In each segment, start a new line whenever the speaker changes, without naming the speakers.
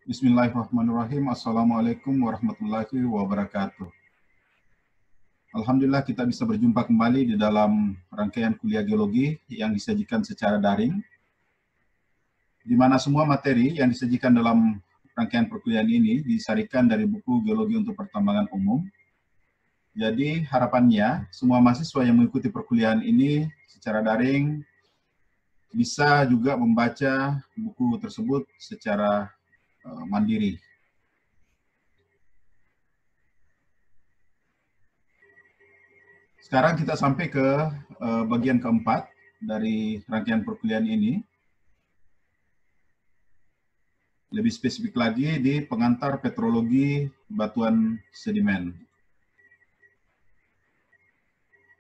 Bismillahirrahmanirrahim. Assalamualaikum warahmatullahi wabarakatuh. Alhamdulillah kita bisa berjumpa kembali di dalam rangkaian kuliah geologi yang disajikan secara daring, di mana semua materi yang disajikan dalam rangkaian perkuliahan ini disarikan dari buku Geologi untuk Pertambangan Umum. Jadi harapannya semua mahasiswa yang mengikuti perkuliahan ini secara daring bisa juga membaca buku tersebut secara mandiri. Sekarang kita sampai ke bagian keempat dari rangkaian perkuliahan ini. Lebih spesifik lagi di pengantar petrologi batuan sedimen.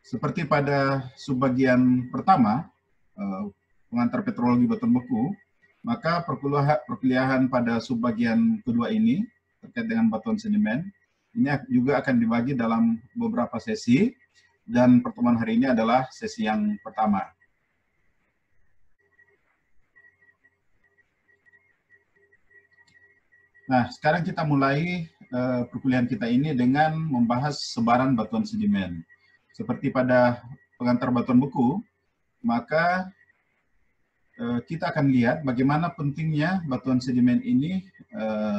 Seperti pada subbagian pertama, pengantar petrologi batuan beku, maka perkuliahan pada subbagian kedua ini terkait dengan batuan sedimen ini juga akan dibagi dalam beberapa sesi, dan pertemuan hari ini adalah sesi yang pertama. Nah, sekarang kita mulai perkuliahan kita ini dengan membahas sebaran batuan sedimen. Seperti pada pengantar batuan beku, maka kita akan lihat bagaimana pentingnya batuan sedimen ini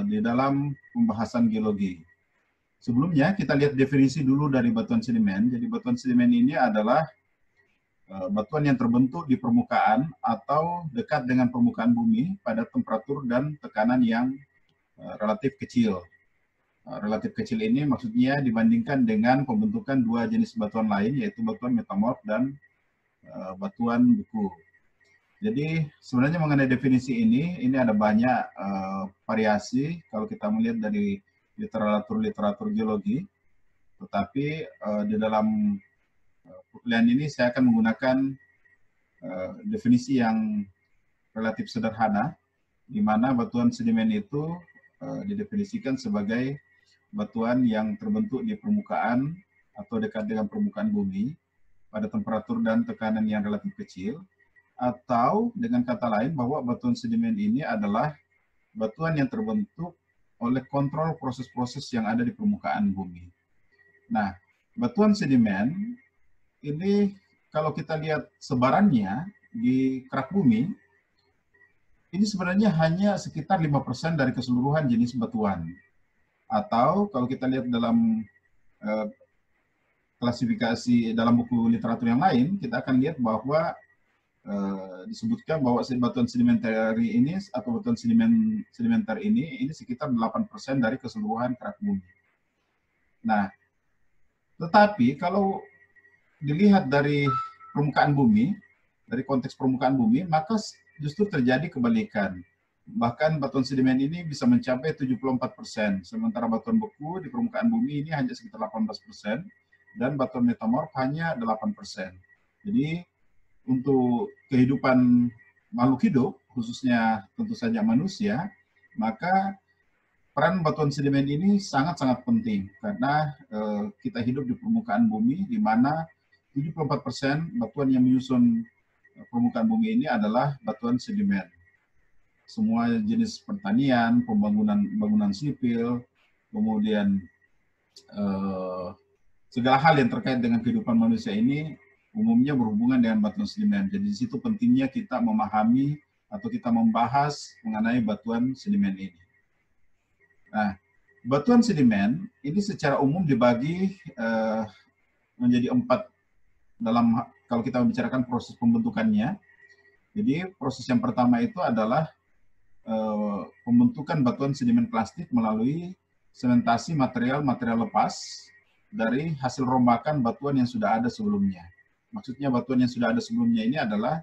di dalam pembahasan geologi. Sebelumnya kita lihat definisi dulu dari batuan sedimen. Jadi batuan sedimen ini adalah batuan yang terbentuk di permukaan atau dekat dengan permukaan bumi pada temperatur dan tekanan yang relatif kecil. Relatif kecil ini maksudnya dibandingkan dengan pembentukan dua jenis batuan lain, yaitu batuan metamorf dan batuan beku. Jadi sebenarnya mengenai definisi ini ada banyak variasi kalau kita melihat dari literatur geologi, tetapi di dalam perkuliahan ini saya akan menggunakan definisi yang relatif sederhana, di mana batuan sedimen itu didefinisikan sebagai batuan yang terbentuk di permukaan atau dekat dengan permukaan bumi pada temperatur dan tekanan yang relatif kecil, atau dengan kata lain bahwa batuan sedimen ini adalah batuan yang terbentuk oleh kontrol proses-proses yang ada di permukaan bumi. Nah, batuan sedimen ini kalau kita lihat sebarannya di kerak bumi, ini sebenarnya hanya sekitar 5% dari keseluruhan jenis batuan. Atau kalau kita lihat dalam klasifikasi dalam buku literatur yang lain, kita akan lihat bahwa disebutkan bahwa batuan sedimenter ini atau batuan sedimenter ini sekitar 8% dari keseluruhan kerak bumi. Nah, tetapi kalau dilihat dari permukaan bumi, dari konteks permukaan bumi, maka justru terjadi kebalikan. Bahkan batuan sedimen ini bisa mencapai 74%, sementara batuan beku di permukaan bumi ini hanya sekitar 18%, dan batuan metamorf hanya 8%. Jadi untuk kehidupan makhluk hidup, khususnya tentu saja manusia, maka peran batuan sedimen ini sangat-sangat penting, karena kita hidup di permukaan bumi, di mana 74% batuan yang menyusun permukaan bumi ini adalah batuan sedimen. Semua jenis pertanian, bangunan sipil, kemudian segala hal yang terkait dengan kehidupan manusia ini umumnya berhubungan dengan batuan sedimen. Jadi di situ pentingnya kita memahami atau kita membahas mengenai batuan sedimen ini. Nah, batuan sedimen ini secara umum dibagi menjadi 4 dalam kalau kita membicarakan proses pembentukannya. Jadi proses yang pertama itu adalah pembentukan batuan sedimen klastik melalui sementasi material lepas dari hasil rombakan batuan yang sudah ada sebelumnya. Maksudnya batuan yang sudah ada sebelumnya ini adalah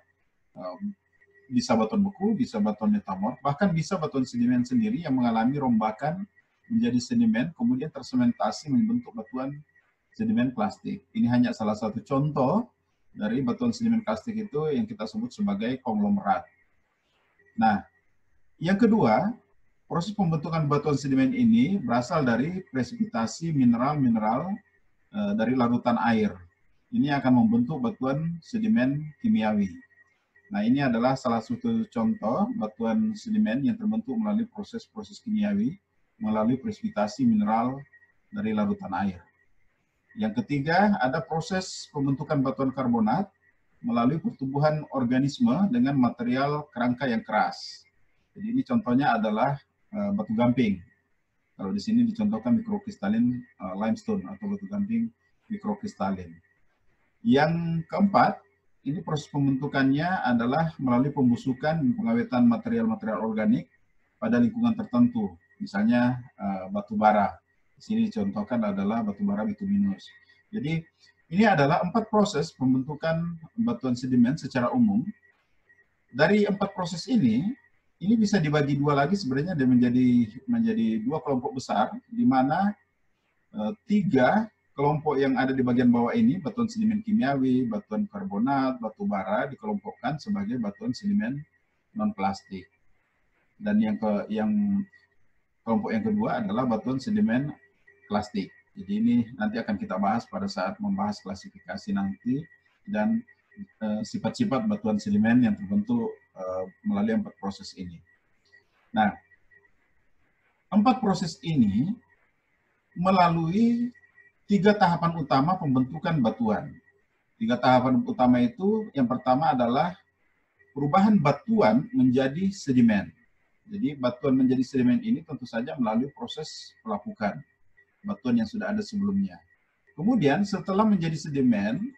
bisa batuan beku, bisa batuan metamorf, bahkan bisa batuan sedimen sendiri yang mengalami rombakan menjadi sedimen, kemudian tersementasi membentuk batuan sedimen plastik. Ini hanya salah satu contoh dari batuan sedimen plastik itu yang kita sebut sebagai konglomerat. Nah, yang kedua, proses pembentukan batuan sedimen ini berasal dari presipitasi mineral-mineral dari larutan air. Ini akan membentuk batuan sedimen kimiawi. Nah, ini adalah salah satu contoh batuan sedimen yang terbentuk melalui proses-proses kimiawi, melalui presipitasi mineral dari larutan air. Yang ketiga, ada proses pembentukan batuan karbonat melalui pertumbuhan organisme dengan material kerangka yang keras. Jadi ini contohnya adalah batu gamping. Kalau di sini dicontohkan mikrokristalin limestone atau batu gamping mikrokristalin. Yang keempat, ini proses pembentukannya adalah melalui pembusukan dan pengawetan material-material organik pada lingkungan tertentu, misalnya batu bara. Di sini dicontohkan adalah batu bara bituminus. Jadi ini adalah 4 proses pembentukan batuan sedimen secara umum. Dari 4 proses ini bisa dibagi 2 lagi sebenarnya dan menjadi 2 kelompok besar, di mana 3 kelompok yang ada di bagian bawah ini, batuan sedimen kimiawi, batuan karbonat, batu bara, dikelompokkan sebagai batuan sedimen non-plastik. Dan yang kelompok yang kedua adalah batuan sedimen plastik. Jadi ini nanti akan kita bahas pada saat membahas klasifikasi nanti dan sifat-sifat batuan sedimen yang terbentuk melalui 4 proses ini. Nah, 4 proses ini melalui 3 tahapan utama pembentukan batuan. 3 tahapan utama itu, yang pertama adalah perubahan batuan menjadi sedimen. Jadi batuan menjadi sedimen ini tentu saja melalui proses pelapukan batuan yang sudah ada sebelumnya. Kemudian setelah menjadi sedimen,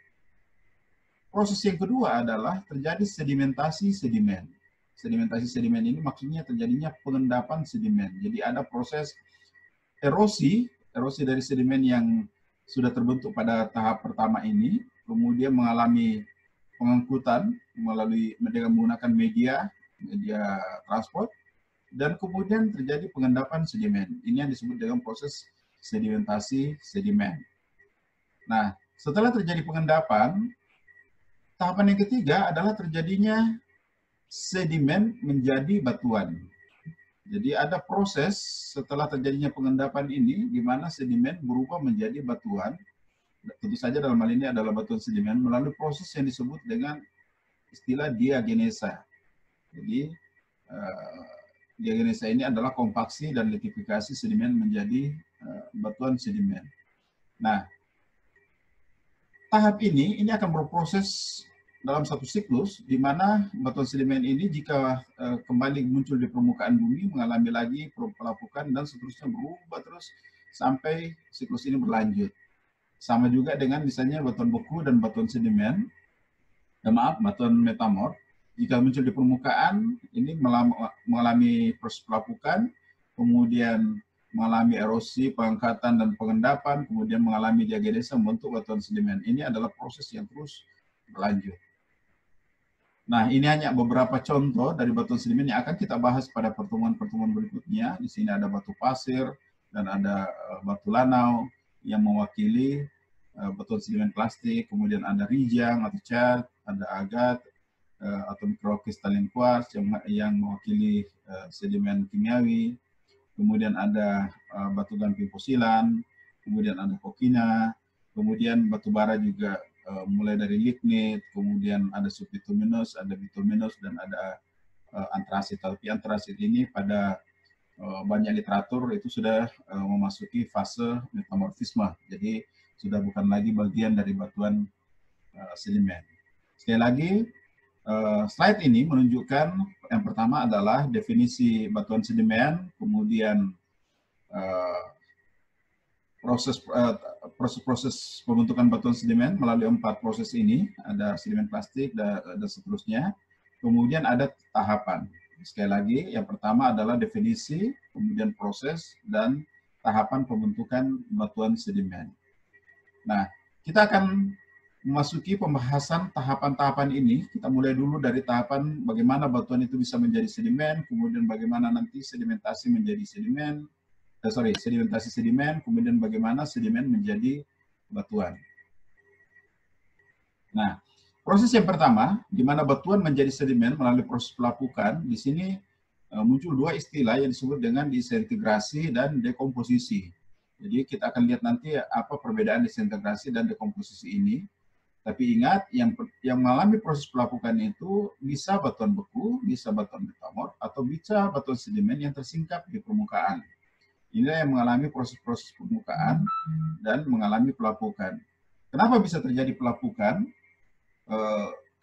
proses yang kedua adalah terjadi sedimentasi sedimen. Sedimentasi sedimen ini maksudnya terjadinya pengendapan sedimen. Jadi ada proses erosi dari sedimen yang sudah terbentuk pada tahap pertama ini, kemudian mengalami pengangkutan dengan menggunakan media transport, dan kemudian terjadi pengendapan sedimen. Ini yang disebut dengan proses sedimentasi sedimen. Nah, setelah terjadi pengendapan, tahapan yang ketiga adalah terjadinya sedimen menjadi batuan. Jadi ada proses setelah terjadinya pengendapan ini, di mana sedimen berubah menjadi batuan. Tentu saja dalam hal ini adalah batuan sedimen melalui proses yang disebut dengan istilah diagenesa. Jadi diagenesa ini adalah kompaksi dan litifikasi sedimen menjadi batuan sedimen. Nah, tahap ini akan berproses dalam satu siklus, di mana batuan sedimen ini jika kembali muncul di permukaan bumi, mengalami lagi pelapukan, dan seterusnya berubah terus sampai siklus ini berlanjut. Sama juga dengan misalnya batuan beku dan batuan sedimen, batuan metamorf, jika muncul di permukaan, ini mengalami proses pelapukan, kemudian mengalami erosi, pengangkatan, dan pengendapan, kemudian mengalami diagenesa membentuk batuan sedimen. Ini adalah proses yang terus berlanjut. Nah, ini hanya beberapa contoh dari batuan sedimen yang akan kita bahas pada pertemuan-pertemuan berikutnya. Di sini ada batu pasir dan ada batu lanau yang mewakili batuan sedimen plastik, kemudian ada rijang atau cat, ada agat atau mikrokristalin kuarts yang mewakili sedimen kimiawi, kemudian ada batu gamping fosilan, kemudian ada kokina, kemudian batu bara juga mulai dari lignit, kemudian ada subbituminous, ada bituminous, dan ada antrasit. Tapi antrasit ini pada banyak literatur itu sudah memasuki fase metamorfisme, jadi sudah bukan lagi bagian dari batuan sedimen. Sekali lagi, slide ini menunjukkan yang pertama adalah definisi batuan sedimen, kemudian proses pembentukan batuan sedimen melalui 4 proses ini, ada sedimen plastik dan seterusnya. Kemudian ada tahapan. Sekali lagi, yang pertama adalah definisi, kemudian proses, dan tahapan pembentukan batuan sedimen. Nah, kita akan memasuki pembahasan tahapan-tahapan ini. Kita mulai dulu dari tahapan bagaimana batuan itu bisa menjadi sedimen, kemudian bagaimana nanti sedimentasi menjadi sedimen, sedimentasi sedimen, kemudian bagaimana sedimen menjadi batuan. Nah, proses yang pertama, di mana batuan menjadi sedimen melalui proses pelapukan, di sini muncul 2 istilah yang disebut dengan disintegrasi dan dekomposisi. Jadi kita akan lihat nanti apa perbedaan disintegrasi dan dekomposisi ini. Tapi ingat, yang mengalami proses pelapukan itu bisa batuan beku, bisa batuan metamorf, atau bisa batuan sedimen yang tersingkap di permukaan. Inilah yang mengalami proses-proses permukaan dan mengalami pelapukan. Kenapa bisa terjadi pelapukan?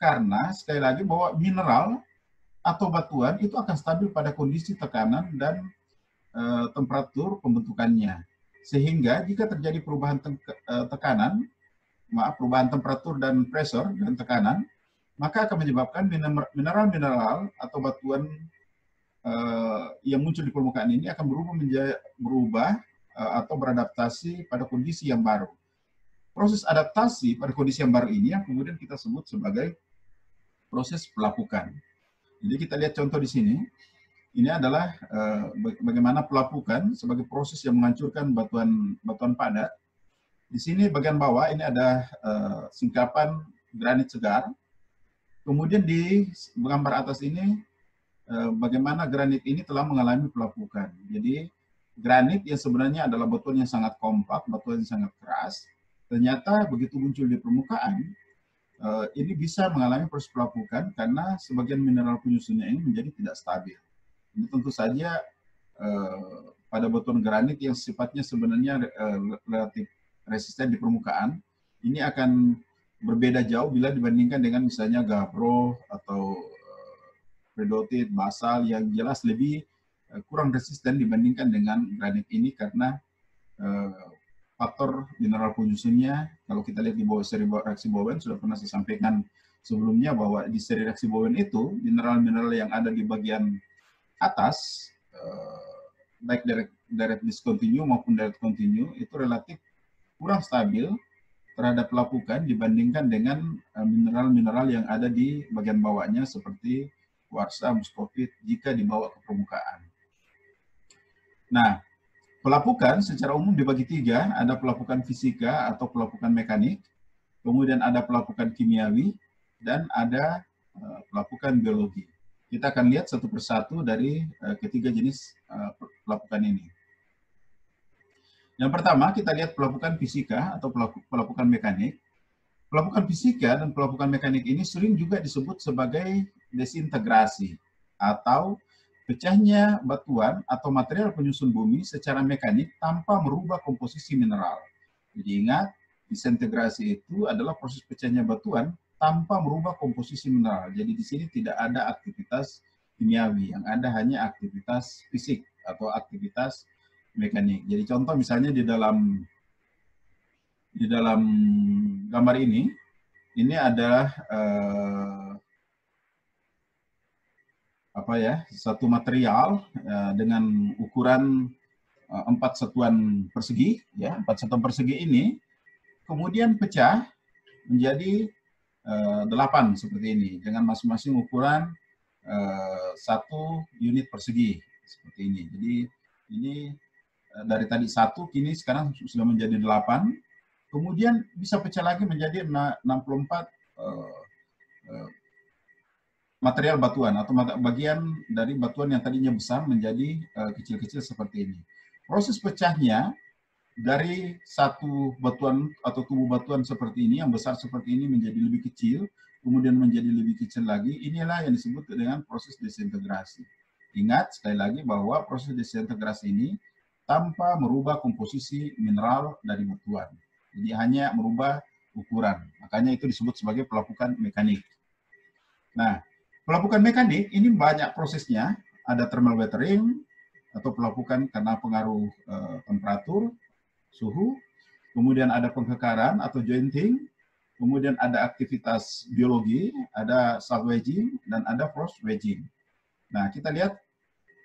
Karena sekali lagi bahwa mineral atau batuan itu akan stabil pada kondisi tekanan dan temperatur pembentukannya. Sehingga jika terjadi perubahan perubahan temperatur dan pressure dan tekanan, maka akan menyebabkan mineral-mineral atau batuan yang muncul di permukaan ini akan berubah atau beradaptasi pada kondisi yang baru. Proses adaptasi pada kondisi yang baru ini yang kemudian kita sebut sebagai proses pelapukan. Jadi kita lihat contoh di sini. Ini adalah bagaimana pelapukan sebagai proses yang menghancurkan batuan padat. Di sini bagian bawah ini ada singkapan granit segar. Kemudian di gambar atas ini bagaimana granit ini telah mengalami pelapukan. Jadi granit yang sebenarnya adalah batuan yang sangat kompak, batuan yang sangat keras, ternyata begitu muncul di permukaan, ini bisa mengalami proses pelapukan karena sebagian mineral penyusunnya ini menjadi tidak stabil. Ini tentu saja pada batuan granit yang sifatnya sebenarnya relatif resisten di permukaan, ini akan berbeda jauh bila dibandingkan dengan misalnya gabbro atau pedotit, basal yang jelas lebih kurang resisten dibandingkan dengan granit ini karena faktor mineral penyusunnya. Kalau kita lihat di bawah seri reaksi Bowen, sudah pernah saya sampaikan sebelumnya bahwa di seri reaksi Bowen itu mineral-mineral yang ada di bagian atas, baik direct discontinue maupun direct continue, itu relatif kurang stabil terhadap pelapukan dibandingkan dengan mineral-mineral yang ada di bagian bawahnya seperti kuarsa, muskovit jika dibawa ke permukaan. Nah, pelapukan secara umum dibagi tiga, ada pelapukan fisika atau pelapukan mekanik, kemudian ada pelapukan kimiawi, dan ada pelapukan biologi. Kita akan lihat satu persatu dari ketiga jenis pelapukan ini. Yang pertama, kita lihat pelapukan fisika atau pelapukan mekanik. Pelapukan fisika dan pelapukan mekanik ini sering juga disebut sebagai desintegrasi atau pecahnya batuan atau material penyusun bumi secara mekanik tanpa merubah komposisi mineral. Jadi ingat, disintegrasi itu adalah proses pecahnya batuan tanpa merubah komposisi mineral. Jadi di sini tidak ada aktivitas kimiawi, yang ada hanya aktivitas fisik atau aktivitas mekanik. Jadi contoh misalnya di dalam gambar ini adalah satu material dengan ukuran 4 satuan persegi, ya, 4 satuan persegi ini kemudian pecah menjadi 8 seperti ini dengan masing-masing ukuran 1 unit persegi seperti ini. Jadi ini dari tadi 1 kini sekarang sudah menjadi 8, kemudian bisa pecah lagi menjadi 64 material batuan atau bagian dari batuan yang tadinya besar menjadi kecil-kecil seperti ini. Proses pecahnya dari satu batuan atau tubuh batuan seperti ini, yang besar seperti ini menjadi lebih kecil, kemudian menjadi lebih kecil lagi, inilah yang disebut dengan proses desintegrasi. Ingat sekali lagi bahwa proses desintegrasi ini tanpa merubah komposisi mineral dari batuan. Jadi hanya merubah ukuran. Makanya itu disebut sebagai pelapukan mekanik. Nah, pelapukan mekanik ini banyak prosesnya. Ada thermal weathering atau pelapukan karena pengaruh temperatur, suhu, kemudian ada pengkekaran atau jointing, kemudian ada aktivitas biologi, ada salt wedging, dan ada frost wedging. Nah, kita lihat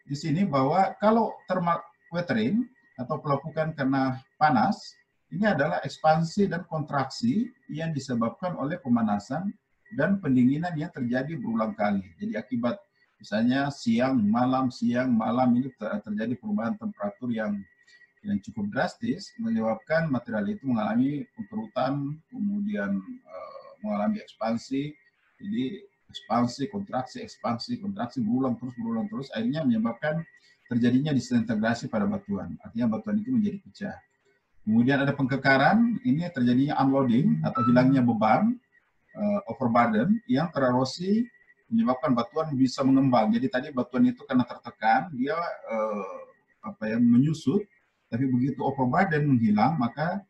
di sini bahwa kalau thermal weathering atau pelapukan karena panas, ini adalah ekspansi dan kontraksi yang disebabkan oleh pemanasan dan pendinginan yang terjadi berulang kali. Jadi akibat misalnya siang, malam ini terjadi perubahan temperatur yang cukup drastis, menyebabkan material itu mengalami pengkerutan, kemudian mengalami ekspansi. Jadi ekspansi, kontraksi berulang terus, akhirnya menyebabkan terjadinya disintegrasi pada batuan. Artinya batuan itu menjadi pecah. Kemudian ada pengkekaran, ini terjadinya unloading atau hilangnya beban, overburden yang tererosi menyebabkan batuan bisa mengembang. Jadi tadi batuan itu karena tertekan dia menyusut, tapi begitu overburden menghilang maka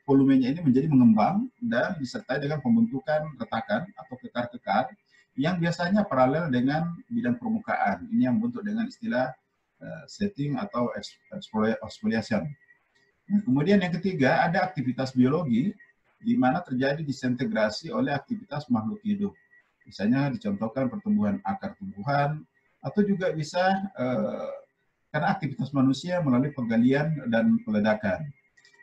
volumenya ini menjadi mengembang dan disertai dengan pembentukan retakan atau kekar-kekar yang biasanya paralel dengan bidang permukaan. Ini yang bentuk dengan istilah setting atau exfoliation. Nah, kemudian yang ketiga ada aktivitas biologi di mana terjadi disintegrasi oleh aktivitas makhluk hidup. Misalnya dicontohkan pertumbuhan akar tumbuhan, atau juga bisa karena aktivitas manusia melalui penggalian dan peledakan.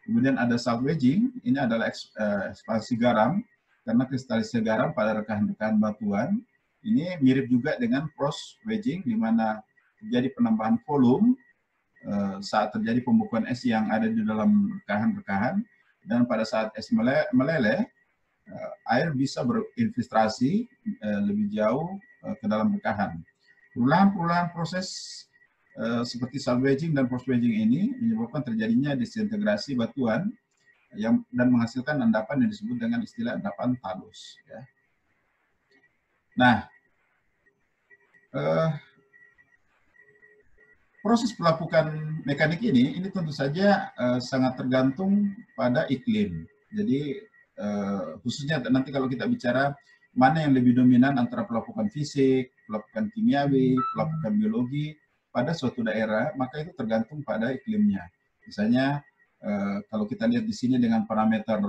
Kemudian ada salvaging, ini adalah ekspansi garam, karena kristalisasi garam pada rekahan-rekahan batuan. Ini mirip juga dengan frost wedging, di mana terjadi penambahan volume saat terjadi pembukuan es yang ada di dalam rekahan-rekahan, dan pada saat es meleleh, air bisa berinfiltrasi lebih jauh ke dalam rekahan. Perubahan-perubahan proses seperti salvaging dan frost wedging ini menyebabkan terjadinya disintegrasi batuan dan menghasilkan endapan yang disebut dengan istilah endapan talus. Ya. Nah, proses pelapukan mekanik ini tentu saja sangat tergantung pada iklim. Jadi khususnya nanti kalau kita bicara mana yang lebih dominan antara pelapukan fisik, pelapukan kimiawi, pelapukan biologi pada suatu daerah, maka itu tergantung pada iklimnya. Misalnya kalau kita lihat di sini dengan parameter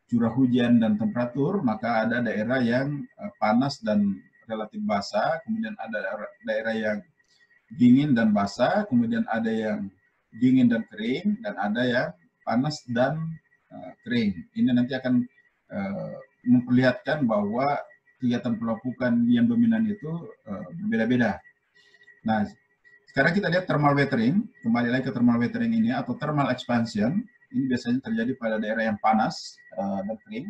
curah hujan dan temperatur, maka ada daerah yang panas dan relatif basah, kemudian ada daerah yang dingin dan basah, kemudian ada yang dingin dan kering, dan ada yang panas dan kering. Ini nanti akan memperlihatkan bahwa kegiatan pelapukan yang dominan itu berbeda-beda. Nah, sekarang kita lihat thermal weathering, kembali lagi ke thermal weathering ini atau thermal expansion. Ini biasanya terjadi pada daerah yang panas dan kering.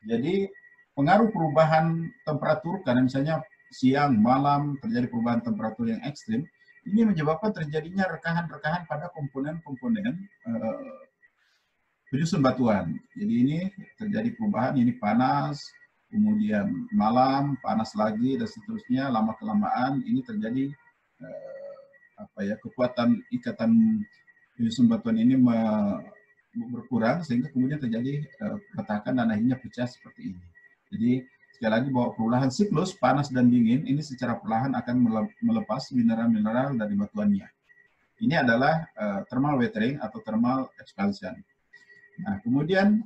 Jadi pengaruh perubahan temperatur, karena misalnya siang, malam terjadi perubahan temperatur yang ekstrim, ini menyebabkan terjadinya rekahan-rekahan pada komponen-komponen penyusun batuan. Jadi ini terjadi perubahan, ini panas, kemudian malam, panas lagi, dan seterusnya. Lama-kelamaan ini terjadi kekuatan ikatan penyusun batuan ini berkurang, sehingga kemudian terjadi retakan dan akhirnya pecah seperti ini. Jadi sekali lagi bahwa perubahan siklus panas dan dingin ini secara perlahan akan melepas mineral-mineral dari batuannya. Ini adalah thermal weathering atau thermal expansion. Nah, kemudian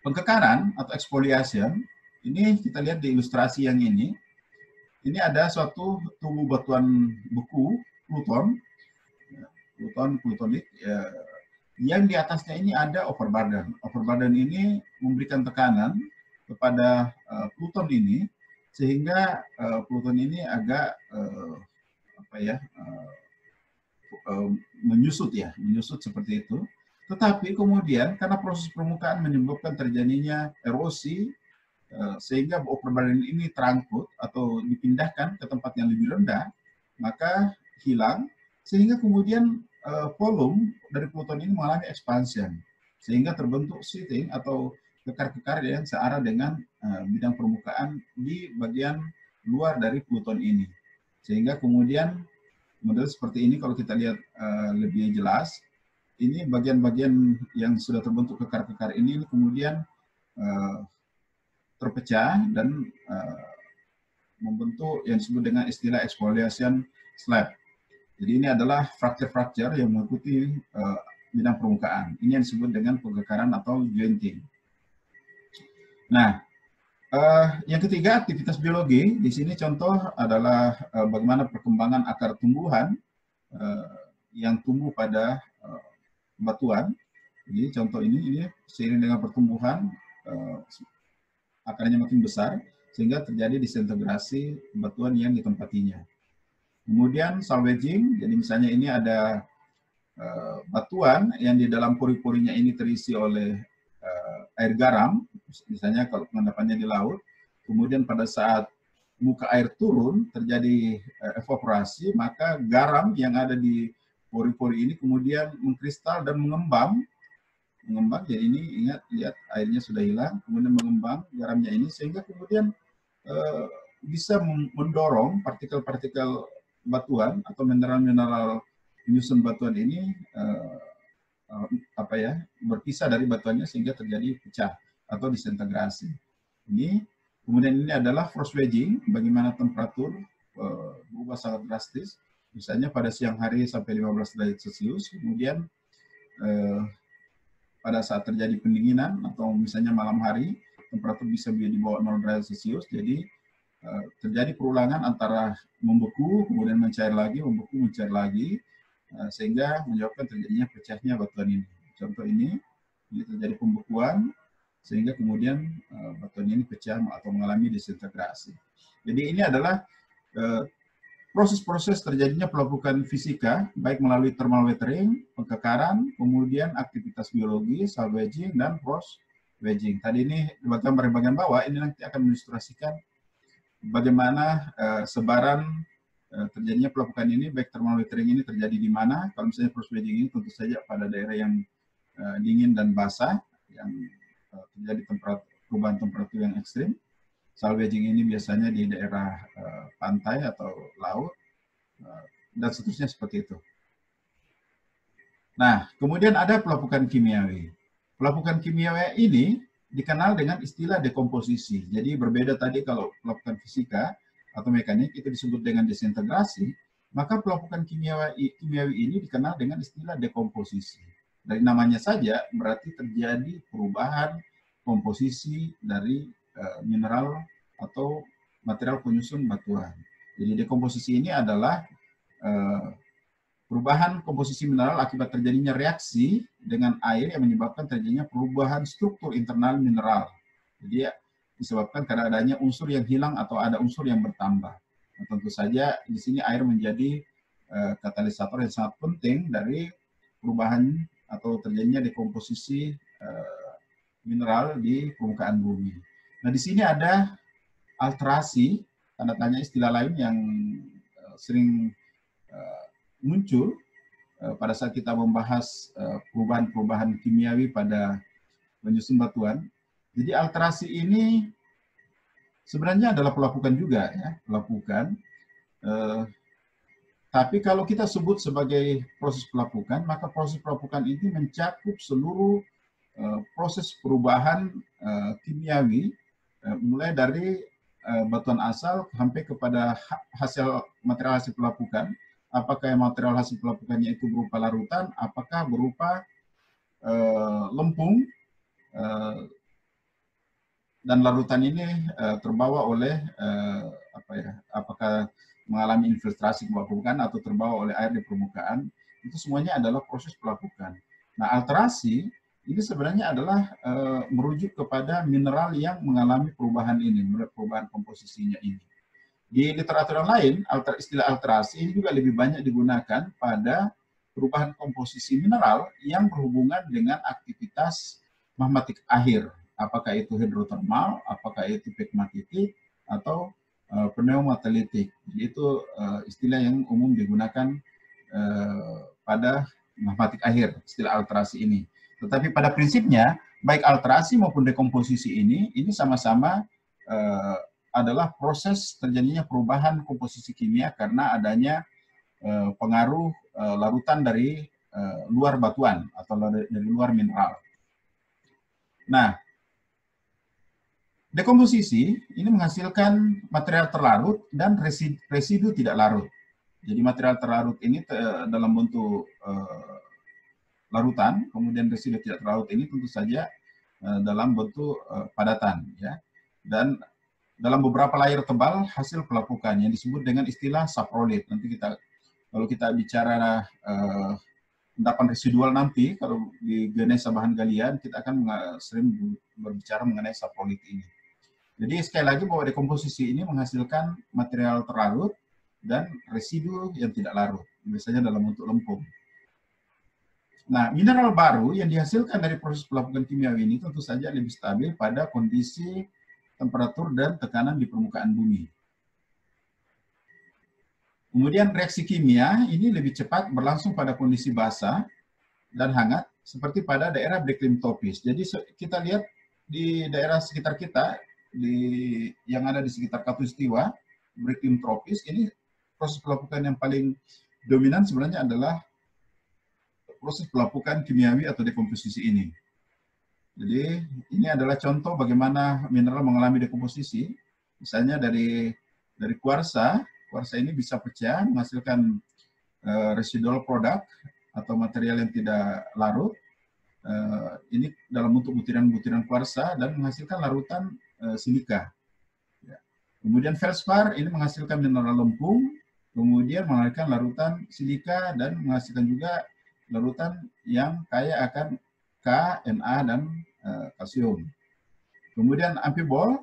pengkekaran atau exfoliation, ini kita lihat di ilustrasi yang ini. Ini ada suatu tubuh batuan beku, plutonik, yang di atasnya ini ada overburden. Overburden ini memberikan tekanan kepada pluton ini, sehingga pluton ini agak menyusut seperti itu. Tetapi kemudian karena proses permukaan menyebabkan terjadinya erosi, sehingga overburden ini terangkut atau dipindahkan ke tempat yang lebih rendah, maka hilang, sehingga kemudian volume dari pluton ini mengalami expansion, sehingga terbentuk sheeting atau kekar-kekar yang searah dengan bidang permukaan di bagian luar dari pluton ini. Sehingga kemudian model seperti ini kalau kita lihat lebih jelas, ini bagian-bagian yang sudah terbentuk kekar-kekar ini kemudian terpecah dan membentuk yang disebut dengan istilah exfoliation slab. Jadi ini adalah fracture-fracture yang mengikuti bidang permukaan. Ini yang disebut dengan pengkekaran atau jointing. Nah, yang ketiga aktivitas biologi. Di sini contoh adalah bagaimana perkembangan akar tumbuhan yang tumbuh pada batuan. Jadi contoh ini seiring dengan pertumbuhan akarnya makin besar sehingga terjadi disintegrasi batuan yang ditempatinya. Kemudian salvaging, jadi misalnya ini ada batuan yang di dalam pori-porinya ini terisi oleh air garam, misalnya kalau pengendapannya di laut, kemudian pada saat muka air turun terjadi evaporasi, maka garam yang ada di pori-pori ini kemudian mengkristal dan mengembang mengembang. Jadi ini ingat, lihat airnya sudah hilang, kemudian mengembang garamnya ini, sehingga kemudian bisa mendorong partikel-partikel batuan atau mineral-mineral penyusun batuan ini berpisah dari batuannya sehingga terjadi pecah atau disintegrasi. Ini kemudian ini adalah frost wedging, bagaimana temperatur berubah sangat drastis, misalnya pada siang hari sampai 15 derajat Celcius, kemudian pada saat terjadi pendinginan atau misalnya malam hari temperatur bisa di bawah 0 derajat Celcius. Jadi terjadi perulangan antara membeku kemudian mencair lagi, membeku mencair lagi, sehingga menyebabkan terjadinya pecahnya batuan ini. Contoh ini terjadi pembekuan sehingga kemudian batuan ini pecah atau mengalami disintegrasi. Jadi ini adalah proses-proses terjadinya pelapukan fisika, baik melalui thermal weathering, pengkekaran, kemudian aktivitas biologi, salvaging, dan frost wedging. Tadi ini gambar bagian bawah, ini nanti akan mengilustrasikan bagaimana sebaran terjadinya pelapukan ini, baik thermal weathering ini terjadi di mana. Kalau misalnya frost wedging ini tentu saja pada daerah yang dingin dan basah, yang terjadi perubahan temperatur yang ekstrim. Salvaging ini biasanya di daerah pantai atau laut, dan seterusnya seperti itu. Nah, kemudian ada pelapukan kimiawi. Pelapukan kimiawi ini dikenal dengan istilah dekomposisi. Jadi berbeda tadi kalau pelapukan fisika atau mekanik itu disebut dengan desintegrasi, maka pelapukan kimiawi ini dikenal dengan istilah dekomposisi. Dari namanya saja berarti terjadi perubahan komposisi dari mineral atau material penyusun batuan. Jadi dekomposisi ini adalah perubahan komposisi mineral akibat terjadinya reaksi dengan air yang menyebabkan terjadinya perubahan struktur internal mineral. Jadi disebabkan karena adanya unsur yang hilang atau ada unsur yang bertambah. Nah, tentu saja di sini air menjadi katalisator yang sangat penting dari perubahan atau terjadinya dekomposisi mineral di permukaan bumi. Nah, di sini ada alterasi, tanda tanya istilah lain yang sering muncul pada saat kita membahas perubahan-perubahan kimiawi pada penyusun batuan. Jadi alterasi ini sebenarnya adalah pelapukan juga, ya, pelapukan. Tapi kalau kita sebut sebagai proses pelapukan, maka proses pelapukan ini mencakup seluruh proses perubahan kimiawi, mulai dari batuan asal sampai kepada material hasil pelapukan. Apakah material hasil pelapukannya itu berupa larutan, apakah berupa lempung, dan larutan ini terbawa oleh apakah mengalami infiltrasi ke bawah permukaan atau terbawa oleh air di permukaan. Itu semuanya adalah proses pelapukan. Nah, alterasi ini sebenarnya adalah merujuk kepada mineral yang mengalami perubahan ini, perubahan komposisinya ini. Di literatur yang lain, istilah alterasi ini juga lebih banyak digunakan pada perubahan komposisi mineral yang berhubungan dengan aktivitas magmatik akhir. Apakah itu hidrotermal, apakah itu pegmatitik, atau pneumatolitik. Itu istilah yang umum digunakan pada magmatik akhir, istilah alterasi ini. Tetapi pada prinsipnya, baik alterasi maupun dekomposisi ini sama-sama adalah proses terjadinya perubahan komposisi kimia karena adanya pengaruh larutan dari luar batuan atau dari luar mineral. Nah, dekomposisi ini menghasilkan material terlarut dan residu tidak larut. Jadi material terlarut ini dalam bentuk larutan, kemudian residu tidak terlarut ini tentu saja dalam bentuk padatan, ya. Dan dalam beberapa layer tebal hasil pelapukan yang disebut dengan istilah saprolit. Nanti kalau kita bicara endapan residual nanti, kalau di genesa bahan galian kita akan sering berbicara mengenai saprolit ini. Jadi sekali lagi bahwa dekomposisi ini menghasilkan material terlarut dan residu yang tidak larut, biasanya dalam bentuk lempung. Nah, mineral baru yang dihasilkan dari proses pelapukan kimiawi ini tentu saja lebih stabil pada kondisi temperatur dan tekanan di permukaan bumi. Kemudian reaksi kimia ini lebih cepat berlangsung pada kondisi basah dan hangat seperti pada daerah beriklim tropis. Jadi kita lihat di daerah sekitar kita, yang ada di sekitar Khatulistiwa, beriklim tropis, ini proses pelapukan yang paling dominan sebenarnya adalah proses pelapukan kimiawi atau dekomposisi ini. Jadi ini adalah contoh bagaimana mineral mengalami dekomposisi. Misalnya dari kuarsa ini bisa pecah menghasilkan residual product atau material yang tidak larut. Ini dalam bentuk butiran-butiran kuarsa dan menghasilkan larutan silika. Kemudian feldspar ini menghasilkan mineral lempung, kemudian menghasilkan larutan silika dan menghasilkan juga larutan yang kaya akan K, Na, dan kalsium. Kemudian amphibol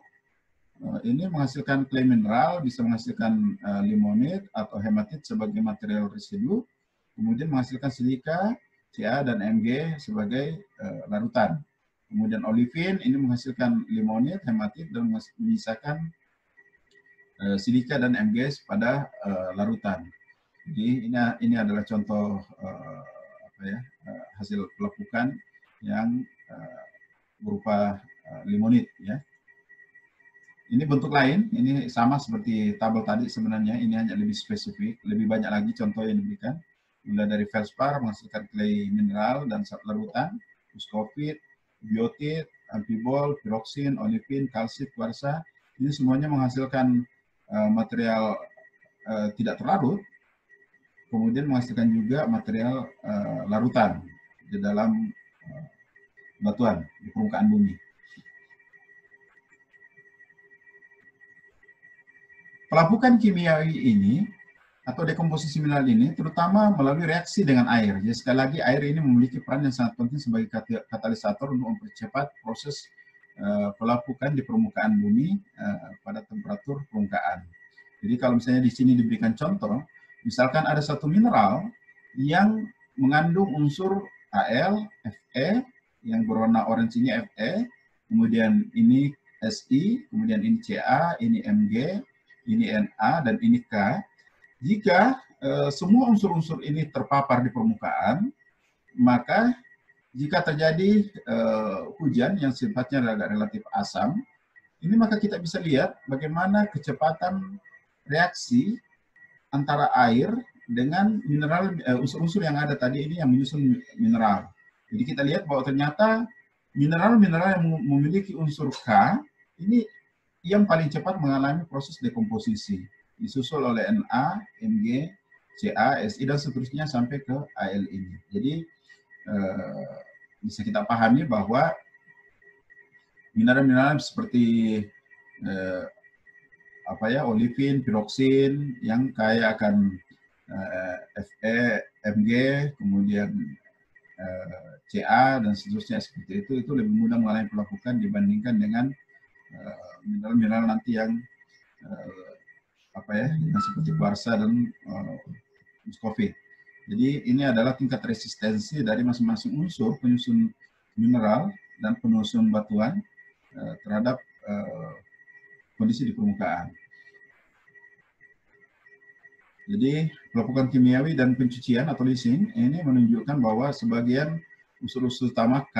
ini menghasilkan clay mineral, bisa menghasilkan limonit atau hematit sebagai material residu, kemudian menghasilkan silika, Ca, dan Mg sebagai larutan. Kemudian olivin ini menghasilkan limonit, hematit, dan menyisakan silika dan Mg pada larutan. Jadi ini adalah contoh hasil pelapukan yang berupa limonit, ya. Ini bentuk lain, ini sama seperti tabel tadi sebenarnya, ini hanya lebih spesifik, lebih banyak lagi contoh yang diberikan. Mulai dari feldspar menghasilkan clay mineral dan larutan, muscovite, biotit, amphibol, piroksin, olivin, kalsit, kuarsa. Ini semuanya menghasilkan material tidak terlarut, kemudian menghasilkan juga material larutan di dalam batuan di permukaan bumi. Pelapukan kimiawi ini atau dekomposisi mineral ini terutama melalui reaksi dengan air. Jadi sekali lagi air ini memiliki peran yang sangat penting sebagai katalisator untuk mempercepat proses pelapukan di permukaan bumi pada temperatur permukaan. Jadi kalau misalnya di sini diberikan contoh, misalkan ada satu mineral yang mengandung unsur Al, Fe, yang berwarna orange ini Fe, kemudian ini Si, kemudian ini Ca, ini Mg, ini Na, dan ini K. Jika semua unsur-unsur ini terpapar di permukaan, maka jika terjadi hujan yang sifatnya agak relatif asam, ini maka kita bisa lihat bagaimana kecepatan reaksi antara air dengan mineral, unsur-unsur yang ada tadi ini yang menyusun mineral. Jadi kita lihat bahwa ternyata mineral-mineral yang memiliki unsur K ini yang paling cepat mengalami proses dekomposisi, disusul oleh Na, Mg, Ca, Si, dan seterusnya sampai ke Al ini. Jadi bisa kita pahami bahwa mineral-mineral seperti olivin, piroksin yang kaya akan Fe, Mg, kemudian Ca, dan seterusnya seperti itu lebih mudah mengalami pelapukan dibandingkan dengan mineral-mineral nanti yang yang seperti kuarsa dan muscovite. Jadi ini adalah tingkat resistensi dari masing-masing unsur penyusun mineral dan penyusun batuan terhadap kondisi di permukaan. Jadi pelapukan kimiawi dan pencucian atau leaching ini menunjukkan bahwa sebagian unsur-unsur utama K,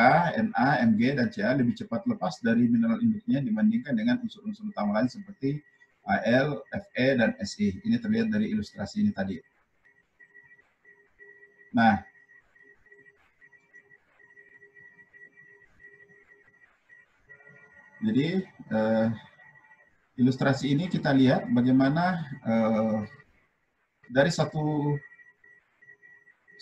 Na, Mg, dan Ca lebih cepat lepas dari mineral induknya dibandingkan dengan unsur-unsur utama lain seperti Al, Fe, dan Si. Ini terlihat dari ilustrasi ini tadi. Nah, jadi ilustrasi ini kita lihat bagaimana dari satu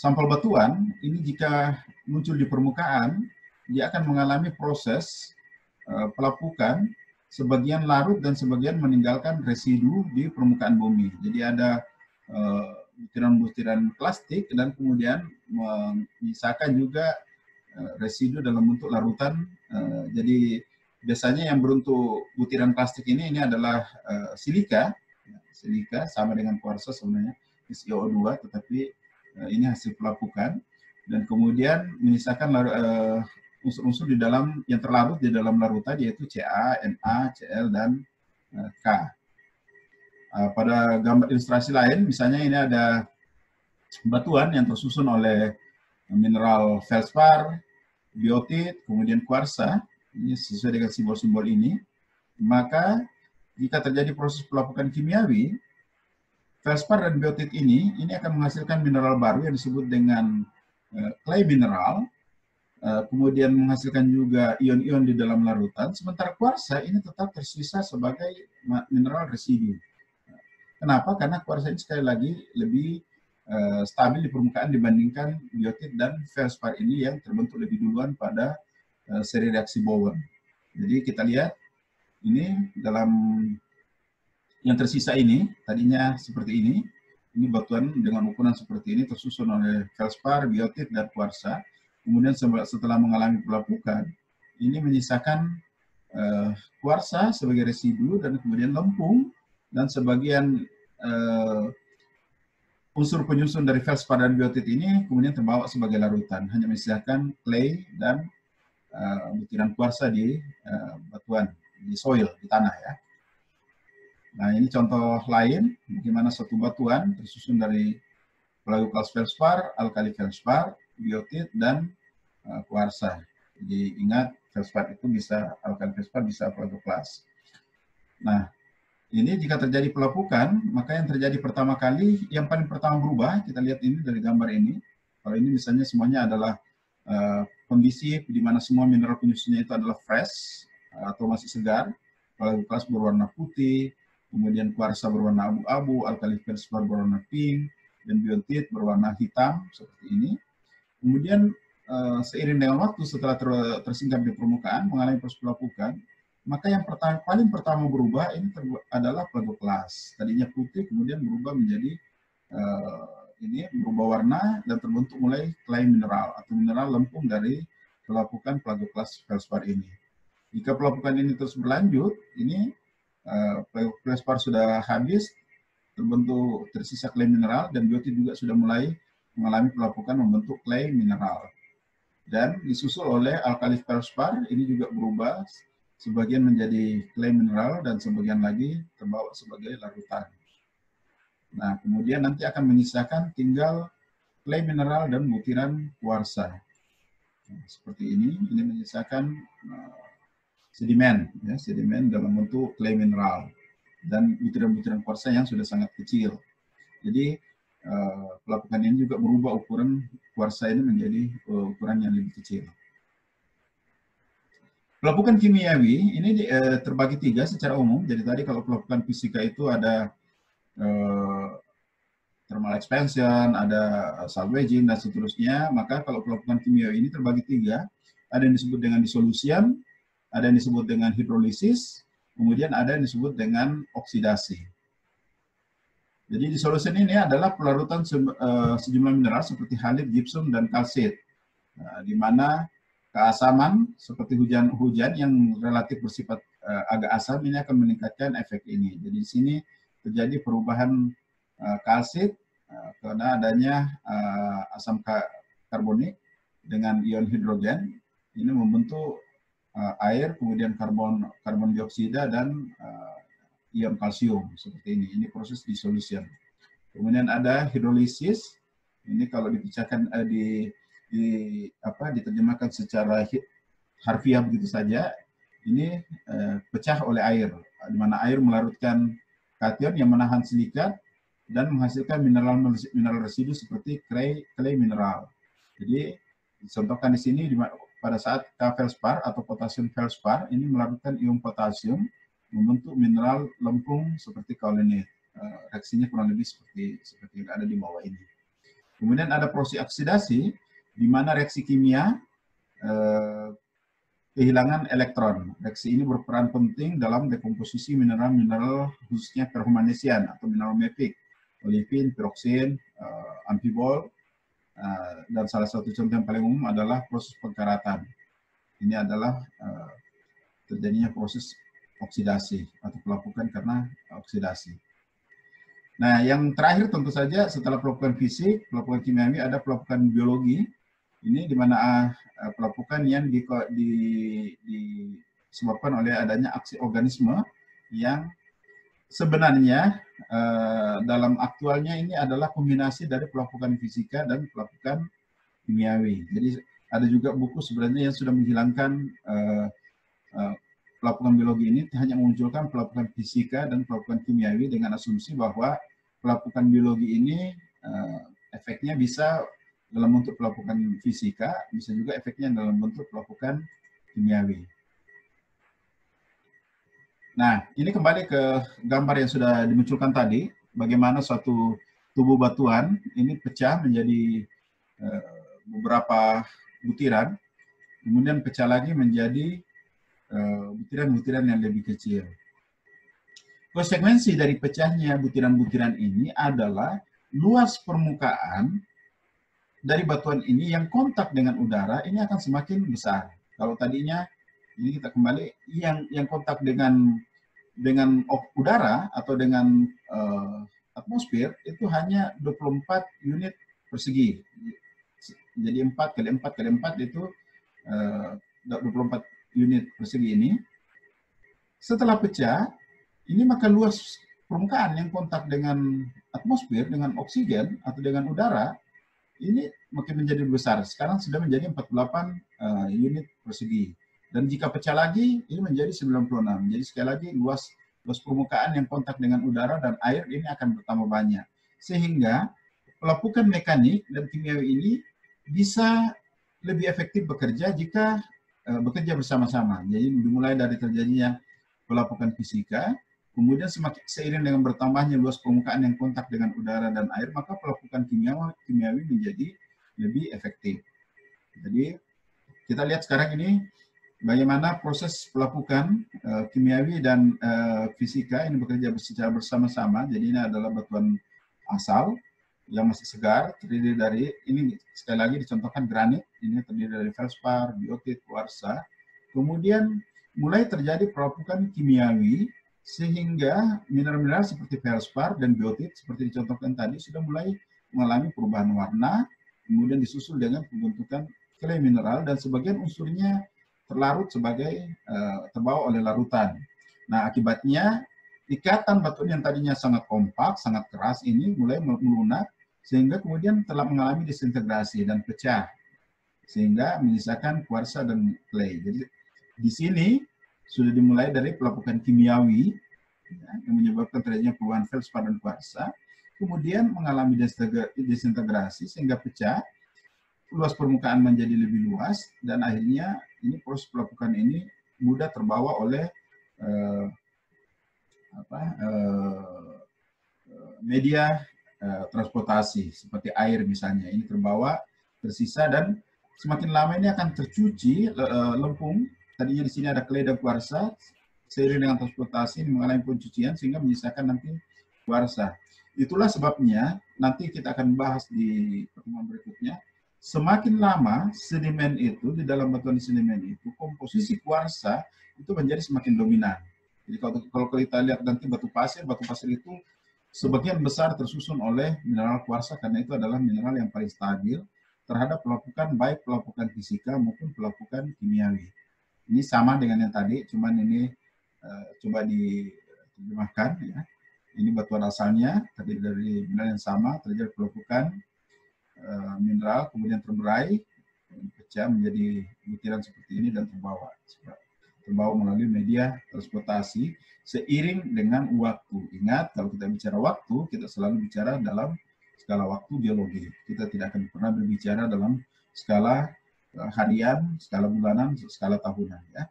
sampel batuan ini jika muncul di permukaan, dia akan mengalami proses pelapukan, sebagian larut dan sebagian meninggalkan residu di permukaan bumi. Jadi ada butiran-butiran plastik dan kemudian menyisakan juga residu dalam bentuk larutan. Jadi biasanya yang berbentuk butiran plastik ini adalah silika. Silika sama dengan kuarsa sebenarnya, SiO2, tetapi ini hasil pelapukan, dan kemudian menyisakan unsur-unsur di dalam yang terlarut di dalam larutan yaitu Ca, Na, Cl, dan K. Pada gambar ilustrasi lain, misalnya ini ada batuan yang tersusun oleh mineral felspar, biotit, kemudian kuarsa, ini sesuai dengan simbol-simbol ini, maka jika terjadi proses pelapukan kimiawi, felspar dan biotit ini akan menghasilkan mineral baru yang disebut dengan clay mineral, kemudian menghasilkan juga ion-ion di dalam larutan, sementara kuarsa ini tetap tersisa sebagai mineral residu. Kenapa? Karena kuarsa ini sekali lagi lebih stabil di permukaan dibandingkan biotit dan felspar ini yang terbentuk lebih duluan pada seri reaksi Bowen. Jadi kita lihat ini dalam yang tersisa ini, tadinya seperti ini batuan dengan ukuran seperti ini tersusun oleh felspar, biotit, dan kuarsa. Kemudian setelah mengalami pelapukan, ini menyisakan kuarsa sebagai residu dan kemudian lempung dan sebagian unsur penyusun dari felspar dan biotit ini kemudian terbawa sebagai larutan, hanya menyisakan clay dan butiran kuarsa di batuan, di soil, di tanah ya. Nah ini contoh lain bagaimana suatu batuan tersusun dari plagoklas felspar, alkali felspar, biotit, dan kuarsa. Jadi ingat, felspar itu bisa alkali felspar, bisa plagoklas. Nah, ini jika terjadi pelapukan, maka yang terjadi pertama kali, yang paling pertama berubah, kita lihat ini dari gambar ini. Kalau ini misalnya semuanya adalah kondisi di mana semua mineral penyusunnya itu adalah fresh atau masih segar. Plagoklas berwarna putih, kemudian kuarsa berwarna abu-abu, alkali felspar berwarna pink, dan biotit berwarna hitam seperti ini. Kemudian seiring dengan waktu setelah tersingkap di permukaan mengalami proses pelapukan, maka yang paling pertama berubah ini adalah plagoklas. Tadinya putih kemudian berubah menjadi ini berubah warna dan terbentuk mulai clay mineral atau mineral lempung dari pelapukan plagoklas felspar ini. Jika pelapukan ini terus berlanjut, ini felspar sudah habis, terbentuk tersisa clay mineral, dan biotit juga sudah mulai mengalami pelapukan membentuk clay mineral. Dan disusul oleh alkali felspar, ini juga berubah, sebagian menjadi clay mineral dan sebagian lagi terbawa sebagai larutan. Nah, kemudian nanti akan menyisakan tinggal clay mineral dan butiran kuarsa. Nah, seperti ini menyisakan sedimen, ya, sedimen dalam bentuk clay mineral dan butiran-butiran kuarsa yang sudah sangat kecil. Jadi pelapukan ini juga berubah ukuran kuarsa ini menjadi ukuran yang lebih kecil. Pelapukan kimiawi ini terbagi 3 secara umum. Jadi tadi kalau pelapukan fisika itu ada thermal expansion, ada salvaging, dan seterusnya. Maka kalau pelapukan kimiawi ini terbagi 3. Ada yang disebut dengan dissolution, ada yang disebut dengan hidrolisis, kemudian ada yang disebut dengan oksidasi. Jadi dissolution ini adalah pelarutan sejumlah mineral seperti halit, gypsum, dan kalsit, di mana keasaman seperti hujan-hujan yang relatif bersifat agak asam ini akan meningkatkan efek ini. Jadi di sini terjadi perubahan kalsit karena adanya asam karbonik dengan ion hidrogen, ini membentuk air, kemudian karbon dioksida, dan ion kalsium seperti ini. Ini proses dissolution. Kemudian ada hidrolisis. Ini kalau dipecahkan diterjemahkan secara harfiah begitu saja. Ini pecah oleh air, di mana air melarutkan kation yang menahan silikat dan menghasilkan mineral residu seperti clay mineral. Jadi dicontohkan di sini pada saat K-felspar atau potasium felspar ini melarutkan ion potasium membentuk mineral lempung seperti kaolinit. Reaksinya kurang lebih seperti yang ada di bawah ini. Kemudian ada proses oksidasi, di mana reaksi kimia kehilangan elektron. Reaksi ini berperan penting dalam dekomposisi mineral-mineral khususnya permanesian atau mineral mafic, olivin, piroksin, amfibol, dan salah satu contoh yang paling umum adalah proses pengkaratan. Ini adalah terjadinya proses oksidasi atau pelapukan karena oksidasi. Nah, yang terakhir tentu saja setelah pelapukan fisik, pelapukan kimiawi, ada pelapukan biologi. Ini di mana pelapukan yang disebabkan oleh adanya aksi organisme yang sebenarnya dalam aktualnya ini adalah kombinasi dari pelapukan fisika dan pelapukan kimiawi. Jadi ada juga buku sebenarnya yang sudah menghilangkan pelapukan biologi ini, hanya memunculkan pelapukan fisika dan pelapukan kimiawi dengan asumsi bahwa pelapukan biologi ini efeknya bisa dalam bentuk pelapukan fisika, bisa juga efeknya dalam bentuk pelapukan kimiawi. Nah, ini kembali ke gambar yang sudah dimunculkan tadi, bagaimana suatu tubuh batuan ini pecah menjadi beberapa butiran, kemudian pecah lagi menjadi butiran-butiran yang lebih kecil. Konsekuensi dari pecahnya butiran-butiran ini adalah luas permukaan dari batuan ini yang kontak dengan udara ini akan semakin besar. Kalau tadinya ini kita kembali yang kontak dengan udara atau dengan atmosfer itu hanya 24 unit persegi. Jadi 4 kali 4 kali 4 itu 24 unit persegi ini. Setelah pecah, ini maka luas permukaan yang kontak dengan atmosfer, dengan oksigen atau dengan udara, ini makin menjadi besar. Sekarang sudah menjadi 48 unit persegi. Dan jika pecah lagi, ini menjadi 96. Jadi sekali lagi luas permukaan yang kontak dengan udara dan air ini akan bertambah banyak. Sehingga pelapukan mekanik dan kimiawi ini bisa lebih efektif bekerja jika bekerja bersama-sama. Jadi dimulai dari terjadinya pelapukan fisika, kemudian seiring dengan bertambahnya luas permukaan yang kontak dengan udara dan air, maka pelapukan kimiawi menjadi lebih efektif. Jadi kita lihat sekarang ini bagaimana proses pelapukan kimiawi dan fisika ini bekerja secara bersama-sama. Jadi ini adalah batuan asal yang masih segar, terdiri dari, ini sekali lagi dicontohkan granit, ini terdiri dari feldspar, biotit, kuarsa. Kemudian mulai terjadi pelapukan kimiawi, sehingga mineral-mineral seperti feldspar dan biotit, seperti dicontohkan tadi, sudah mulai mengalami perubahan warna, kemudian disusul dengan pembentukan clay mineral, dan sebagian unsurnya terlarut sebagai terbawa oleh larutan. Nah, akibatnya ikatan batuan yang tadinya sangat kompak, sangat keras ini mulai melunak, sehingga kemudian telah mengalami disintegrasi dan pecah, sehingga menyisakan kuarsa dan clay. Jadi di sini sudah dimulai dari pelapukan kimiawi ya, yang menyebabkan terjadinya perubahan feldspar dan kuarsa, kemudian mengalami disintegrasi sehingga pecah, luas permukaan menjadi lebih luas, dan akhirnya ini proses pelapukan ini mudah terbawa oleh media transportasi seperti air misalnya, ini terbawa, tersisa, dan semakin lama ini akan tercuci lempung. Tadinya di sini ada clay dan kuarsa, seiring dengan transportasi ini mengalami pencucian sehingga menyisakan nanti kuarsa. Itulah sebabnya nanti kita akan bahas di pertemuan berikutnya. Semakin lama sedimen itu di dalam batuan sedimen itu, komposisi kuarsa itu menjadi semakin dominan. Jadi kalau kita lihat nanti batu pasir itu sebagian besar tersusun oleh mineral kuarsa karena itu adalah mineral yang paling stabil terhadap pelapukan, baik pelapukan fisika maupun pelapukan kimiawi. Ini sama dengan yang tadi, cuman ini coba diterjemahkan ya. Ini batuan asalnya terdiri dari mineral yang sama, terjadi pelapukan mineral, kemudian terberai, pecah menjadi butiran seperti ini dan terbawa melalui media transportasi seiring dengan waktu. Ingat, kalau kita bicara waktu, kita selalu bicara dalam skala waktu biologi. Kita tidak akan pernah berbicara dalam skala harian, skala bulanan, skala tahunan. Ya.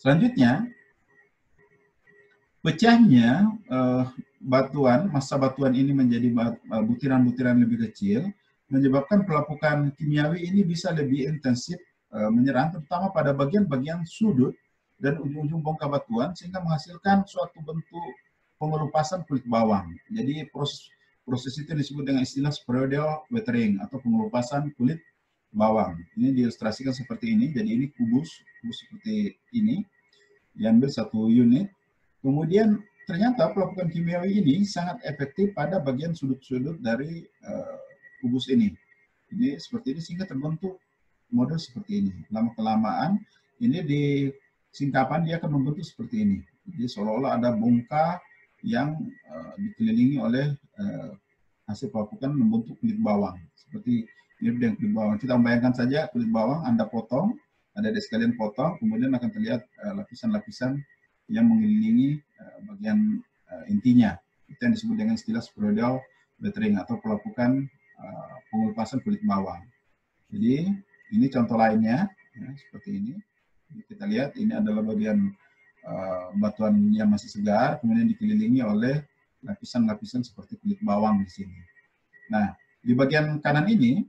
Selanjutnya, pecahnya massa batuan ini menjadi butiran-butiran lebih kecil, menyebabkan pelapukan kimiawi ini bisa lebih intensif menyerang, terutama pada bagian-bagian sudut dan ujung-ujung bongkah batuan, sehingga menghasilkan suatu bentuk pengelupasan kulit bawang. Jadi proses itu disebut dengan istilah sporoidal weathering atau pengelupasan kulit bawang. Ini diilustrasikan seperti ini. Jadi ini kubus seperti ini, diambil satu unit. Kemudian ternyata pelapukan kimiawi ini sangat efektif pada bagian sudut-sudut dari kubus ini. Ini seperti ini sehingga terbentuk model seperti ini. Lama-kelamaan ini di singkapan dia akan membentuk seperti ini. Jadi seolah-olah ada bongkah yang dikelilingi oleh hasil pelapukan membentuk kulit bawang. Seperti mirip dengan kulit bawang. Kita membayangkan saja kulit bawang Anda potong, ada sekalian potong, kemudian akan terlihat lapisan-lapisan yang mengelilingi bagian intinya. Itu yang disebut dengan istilah sporoidal lettering atau pelapukan pengelupasan kulit bawang. Jadi ini contoh lainnya, ya, seperti ini. Kita lihat ini adalah bagian batuan yang masih segar, kemudian dikelilingi oleh lapisan-lapisan seperti kulit bawang di sini. Nah, di bagian kanan ini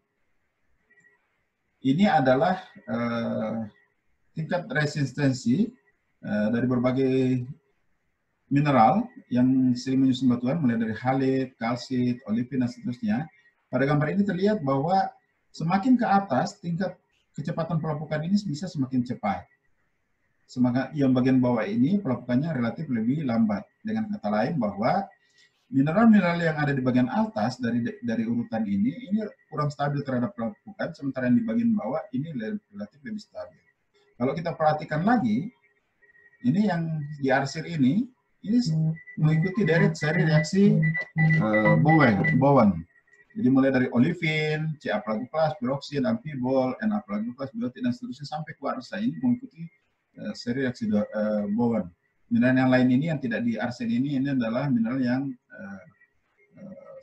adalah tingkat resistensi dari berbagai mineral yang sering menyusun batuan, mulai dari halit, kalsit, olivin, dan seterusnya. Pada gambar ini terlihat bahwa semakin ke atas, tingkat kecepatan pelapukan ini bisa semakin cepat. Semangat yang bagian bawah ini pelapukannya relatif lebih lambat. Dengan kata lain bahwa mineral-mineral yang ada di bagian atas dari urutan ini kurang stabil terhadap pelapukan, sementara yang di bagian bawah ini relatif lebih stabil. Kalau kita perhatikan lagi, ini yang di arsir ini mengikuti deret seri reaksi Bowen. Jadi mulai dari olivin, Ca++, piroksin, amfibol, Na++, biotit, dan seterusnya sampai kuarsa ini mengikuti seri reaksi Bowen. Mineral yang lain ini yang tidak di arsen ini adalah mineral yang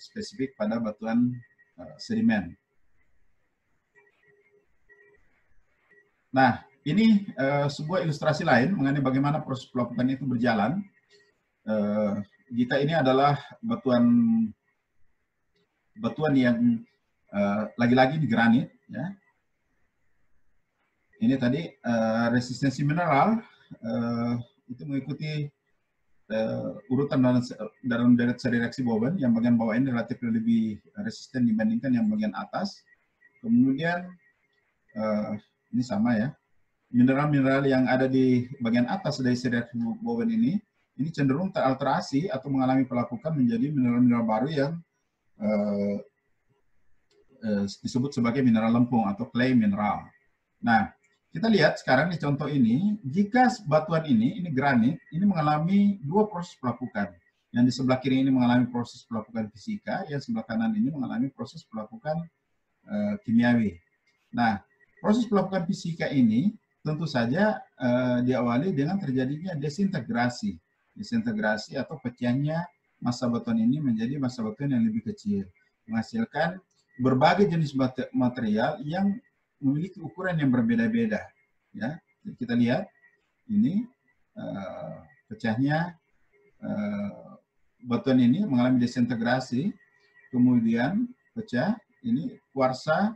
spesifik pada batuan sedimen. Nah, ini sebuah ilustrasi lain mengenai bagaimana proses pelapukan itu berjalan. Jika ini adalah batuan yang lagi-lagi di granit, ya. Ini tadi resistensi mineral itu mengikuti urutan dalam deret seri reaksi Bowen. Yang bagian bawah ini relatif lebih resisten dibandingkan yang bagian atas. Kemudian ini sama ya, mineral-mineral yang ada di bagian atas dari seri reaksi Bowen ini cenderung teralterasi atau mengalami pelapukan menjadi mineral-mineral baru yang disebut sebagai mineral lempung atau clay mineral. Nah, kita lihat sekarang di contoh ini, jika batuan ini granit, ini mengalami dua proses pelapukan. Yang di sebelah kiri ini mengalami proses pelapukan fisika, yang sebelah kanan ini mengalami proses pelapukan kimiawi. Nah, proses pelapukan fisika ini tentu saja diawali dengan terjadinya desintegrasi. Desintegrasi atau pecahnya massa batuan ini menjadi massa batuan yang lebih kecil, menghasilkan berbagai jenis material yang memiliki ukuran yang berbeda-beda. Ya, jadi kita lihat ini pecahnya batuan ini mengalami desintegrasi, kemudian pecah ini kuarsa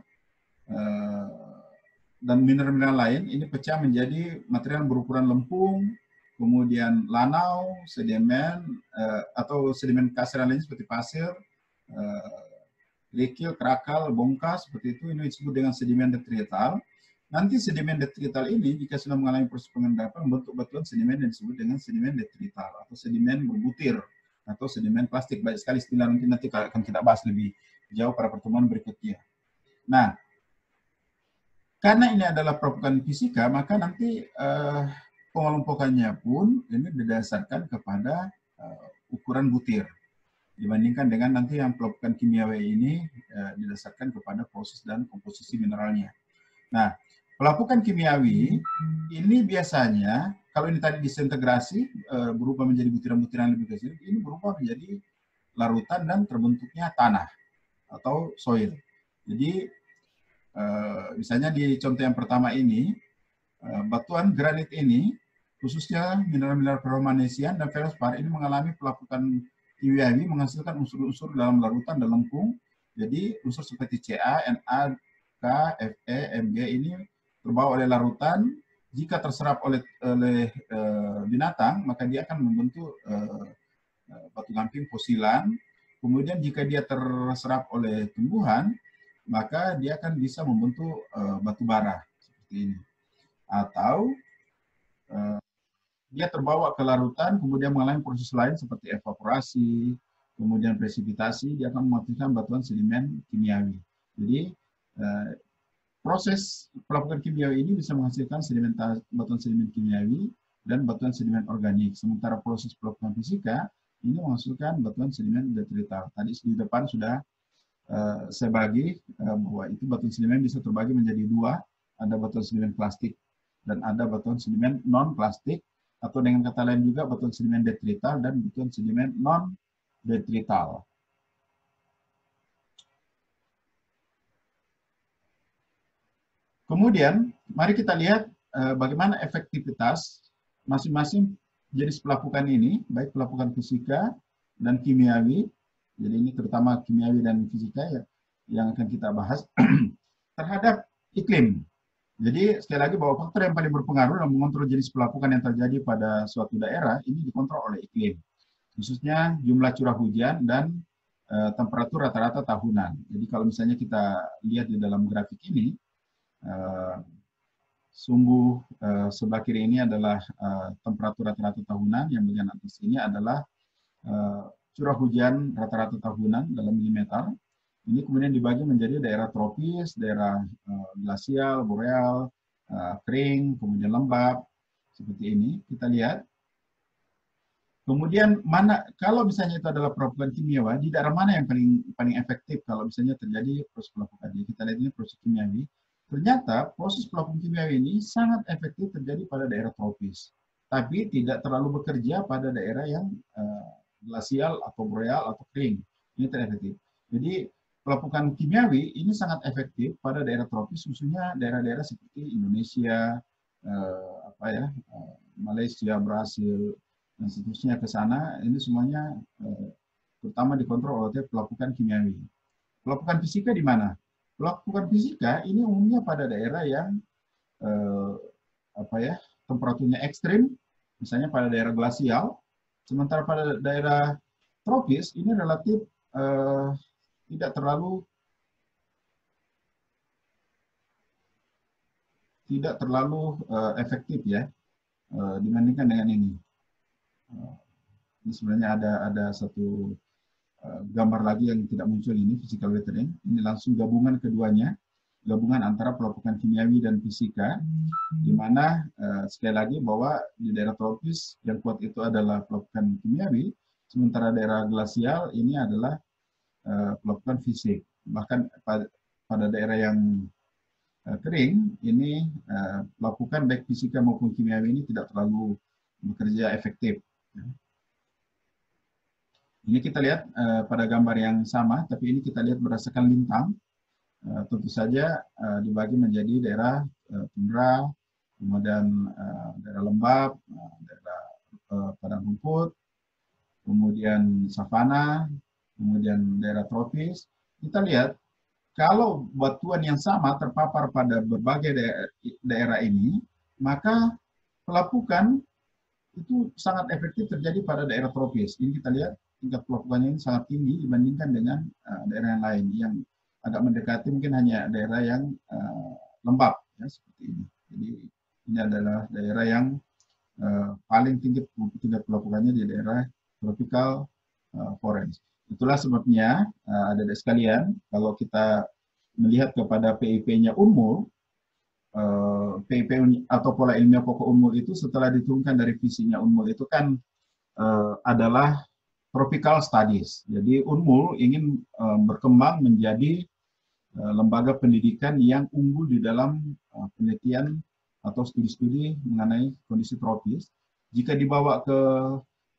dan mineral-mineral lain ini pecah menjadi material berukuran lempung, kemudian lanau, sedimen atau sedimen kasar lainnya seperti pasir, kerikil, kerakal, bongkah, seperti itu, ini disebut dengan sedimen detrital. Nanti sedimen detrital ini jika sudah mengalami proses pengendapan membentuk batuan sedimen yang disebut dengan sedimen detrital atau sedimen berbutir atau sedimen plastik. Banyak sekali istilah nanti akan kita bahas lebih jauh pada pertemuan berikutnya. Nah, karena ini adalah pelapukan fisika, maka nanti pengelompokannya pun ini didasarkan kepada ukuran butir. Dibandingkan dengan nanti yang pelapukan kimiawi ini didasarkan kepada proses dan komposisi mineralnya. Nah, pelapukan kimiawi ini biasanya, kalau ini tadi disintegrasi berubah menjadi butiran-butiran lebih kecil, ini berubah menjadi larutan dan terbentuknya tanah atau soil. Jadi, misalnya di contoh yang pertama ini, batuan granit ini, khususnya mineral-mineral ferromagnesian dan feldspar ini mengalami pelapukan kimiawi menghasilkan unsur-unsur dalam larutan dan lempung. Jadi unsur seperti Ca, Na, K, Fe, Mg ini terbawa oleh larutan. Jika terserap oleh binatang, maka dia akan membentuk batu gamping fosilan. Kemudian jika dia terserap oleh tumbuhan, maka dia akan bisa membentuk batu bara seperti ini. Atau dia terbawa ke larutan, kemudian mengalami proses lain seperti evaporasi, kemudian presipitasi, dia akan mematikan batuan sedimen kimiawi. Jadi, proses pelapukan kimiawi ini bisa menghasilkan batuan sedimen kimiawi dan batuan sedimen organik. Sementara proses pelapukan fisika ini menghasilkan batuan sedimen detrital. Tadi di depan sudah saya bagi bahwa itu batuan sedimen bisa terbagi menjadi dua, ada batuan sedimen plastik dan ada batuan sedimen non plastik, atau dengan kata lain juga batuan sedimen detrital dan batuan sedimen non detrital. Kemudian mari kita lihat bagaimana efektivitas masing-masing jenis pelapukan ini, baik pelapukan fisika dan kimiawi. Jadi ini terutama kimiawi dan fisika ya, yang akan kita bahas terhadap iklim. Jadi sekali lagi bahwa faktor yang paling berpengaruh dalam mengontrol jenis pelapukan yang terjadi pada suatu daerah ini dikontrol oleh iklim, khususnya jumlah curah hujan dan temperatur rata-rata tahunan. Jadi kalau misalnya kita lihat di dalam grafik ini, sumbu sebelah kiri ini adalah temperatur rata-rata tahunan, yang bagian atas ini adalah curah hujan rata-rata tahunan dalam milimeter. Ini kemudian dibagi menjadi daerah tropis, daerah glasial, boreal, kering, kemudian lembab, seperti ini. Kita lihat. Kemudian kalau misalnya itu adalah pelapukan kimiawi, di daerah mana yang paling efektif kalau misalnya terjadi proses pelapukan? Jadi kita lihat ini proses kimiawi. Ternyata proses pelapukan kimiawi ini sangat efektif terjadi pada daerah tropis, tapi tidak terlalu bekerja pada daerah yang glasial atau boreal atau kering. Ini tidak efektif. Jadi pelapukan kimiawi ini sangat efektif pada daerah tropis, khususnya daerah-daerah seperti Indonesia, Malaysia, Brasil, dan seterusnya ke sana. Ini semuanya terutama dikontrol oleh pelapukan kimiawi. Pelapukan fisika di mana? Pelapukan fisika ini umumnya pada daerah yang temperaturnya ekstrim, misalnya pada daerah glasial, sementara pada daerah tropis ini relatif tidak terlalu efektif ya dibandingkan dengan ini. Ini sebenarnya ada satu gambar lagi yang tidak muncul ini, physical weathering. Ini langsung gabungan keduanya, gabungan antara pelapukan kimiawi dan fisika, di mana sekali lagi bahwa di daerah tropis yang kuat itu adalah pelapukan kimiawi, sementara daerah glasial ini adalah pelapukan fisik. Bahkan pada daerah yang kering ini pelapukan baik fisika maupun kimiawi ini tidak terlalu bekerja efektif. Ini kita lihat pada gambar yang sama, tapi ini kita lihat berdasarkan lintang. Tentu saja dibagi menjadi daerah tundra, kemudian daerah lembab, daerah padang rumput, kemudian savana, kemudian daerah tropis. Kita lihat kalau batuan yang sama terpapar pada berbagai daerah ini, maka pelapukan itu sangat efektif terjadi pada daerah tropis. Ini kita lihat tingkat pelapukannya ini sangat tinggi dibandingkan dengan daerah yang lain yang agak mendekati mungkin hanya daerah yang lembab ya, seperti ini. Jadi ini adalah daerah yang paling tinggi tingkat pelapukannya di daerah tropical forest. Itulah sebabnya adik-adik sekalian, kalau kita melihat kepada PIP-nya Unmul, PIP atau pola ilmiah pokok Unmul itu setelah diturunkan dari visinya Unmul itu kan adalah tropical studies. Jadi Unmul ingin berkembang menjadi lembaga pendidikan yang unggul di dalam penelitian atau studi-studi mengenai kondisi tropis. Jika dibawa ke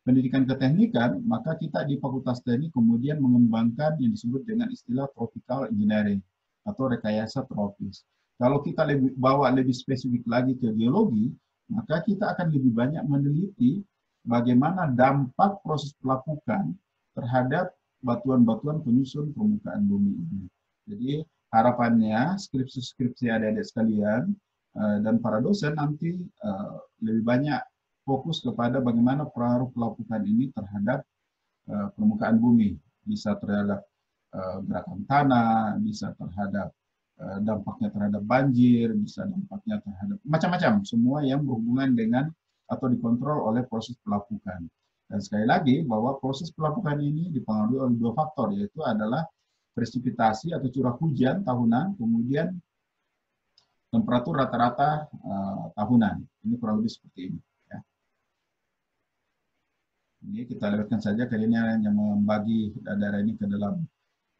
pendidikan keteknikan, maka kita di Fakultas Teknik kemudian mengembangkan yang disebut dengan istilah tropical engineering atau rekayasa tropis. Kalau kita bawa lebih spesifik lagi ke geologi, maka kita akan lebih banyak meneliti bagaimana dampak proses pelapukan terhadap batuan-batuan penyusun permukaan bumi ini. Jadi harapannya skripsi-skripsi adik-adik sekalian dan para dosen nanti lebih banyak fokus kepada bagaimana pengaruh pelapukan ini terhadap permukaan bumi. Bisa terhadap gerakan tanah, bisa terhadap dampaknya terhadap banjir, bisa dampaknya terhadap macam-macam, semua yang berhubungan dengan atau dikontrol oleh proses pelapukan. Dan sekali lagi bahwa proses pelapukan ini dipengaruhi oleh dua faktor, yaitu adalah presipitasi atau curah hujan tahunan, kemudian temperatur rata-rata tahunan. Ini kurang lebih seperti ini. Ya. Ini kita lewatkan saja, kali ini hanya membagi daerah ini ke dalam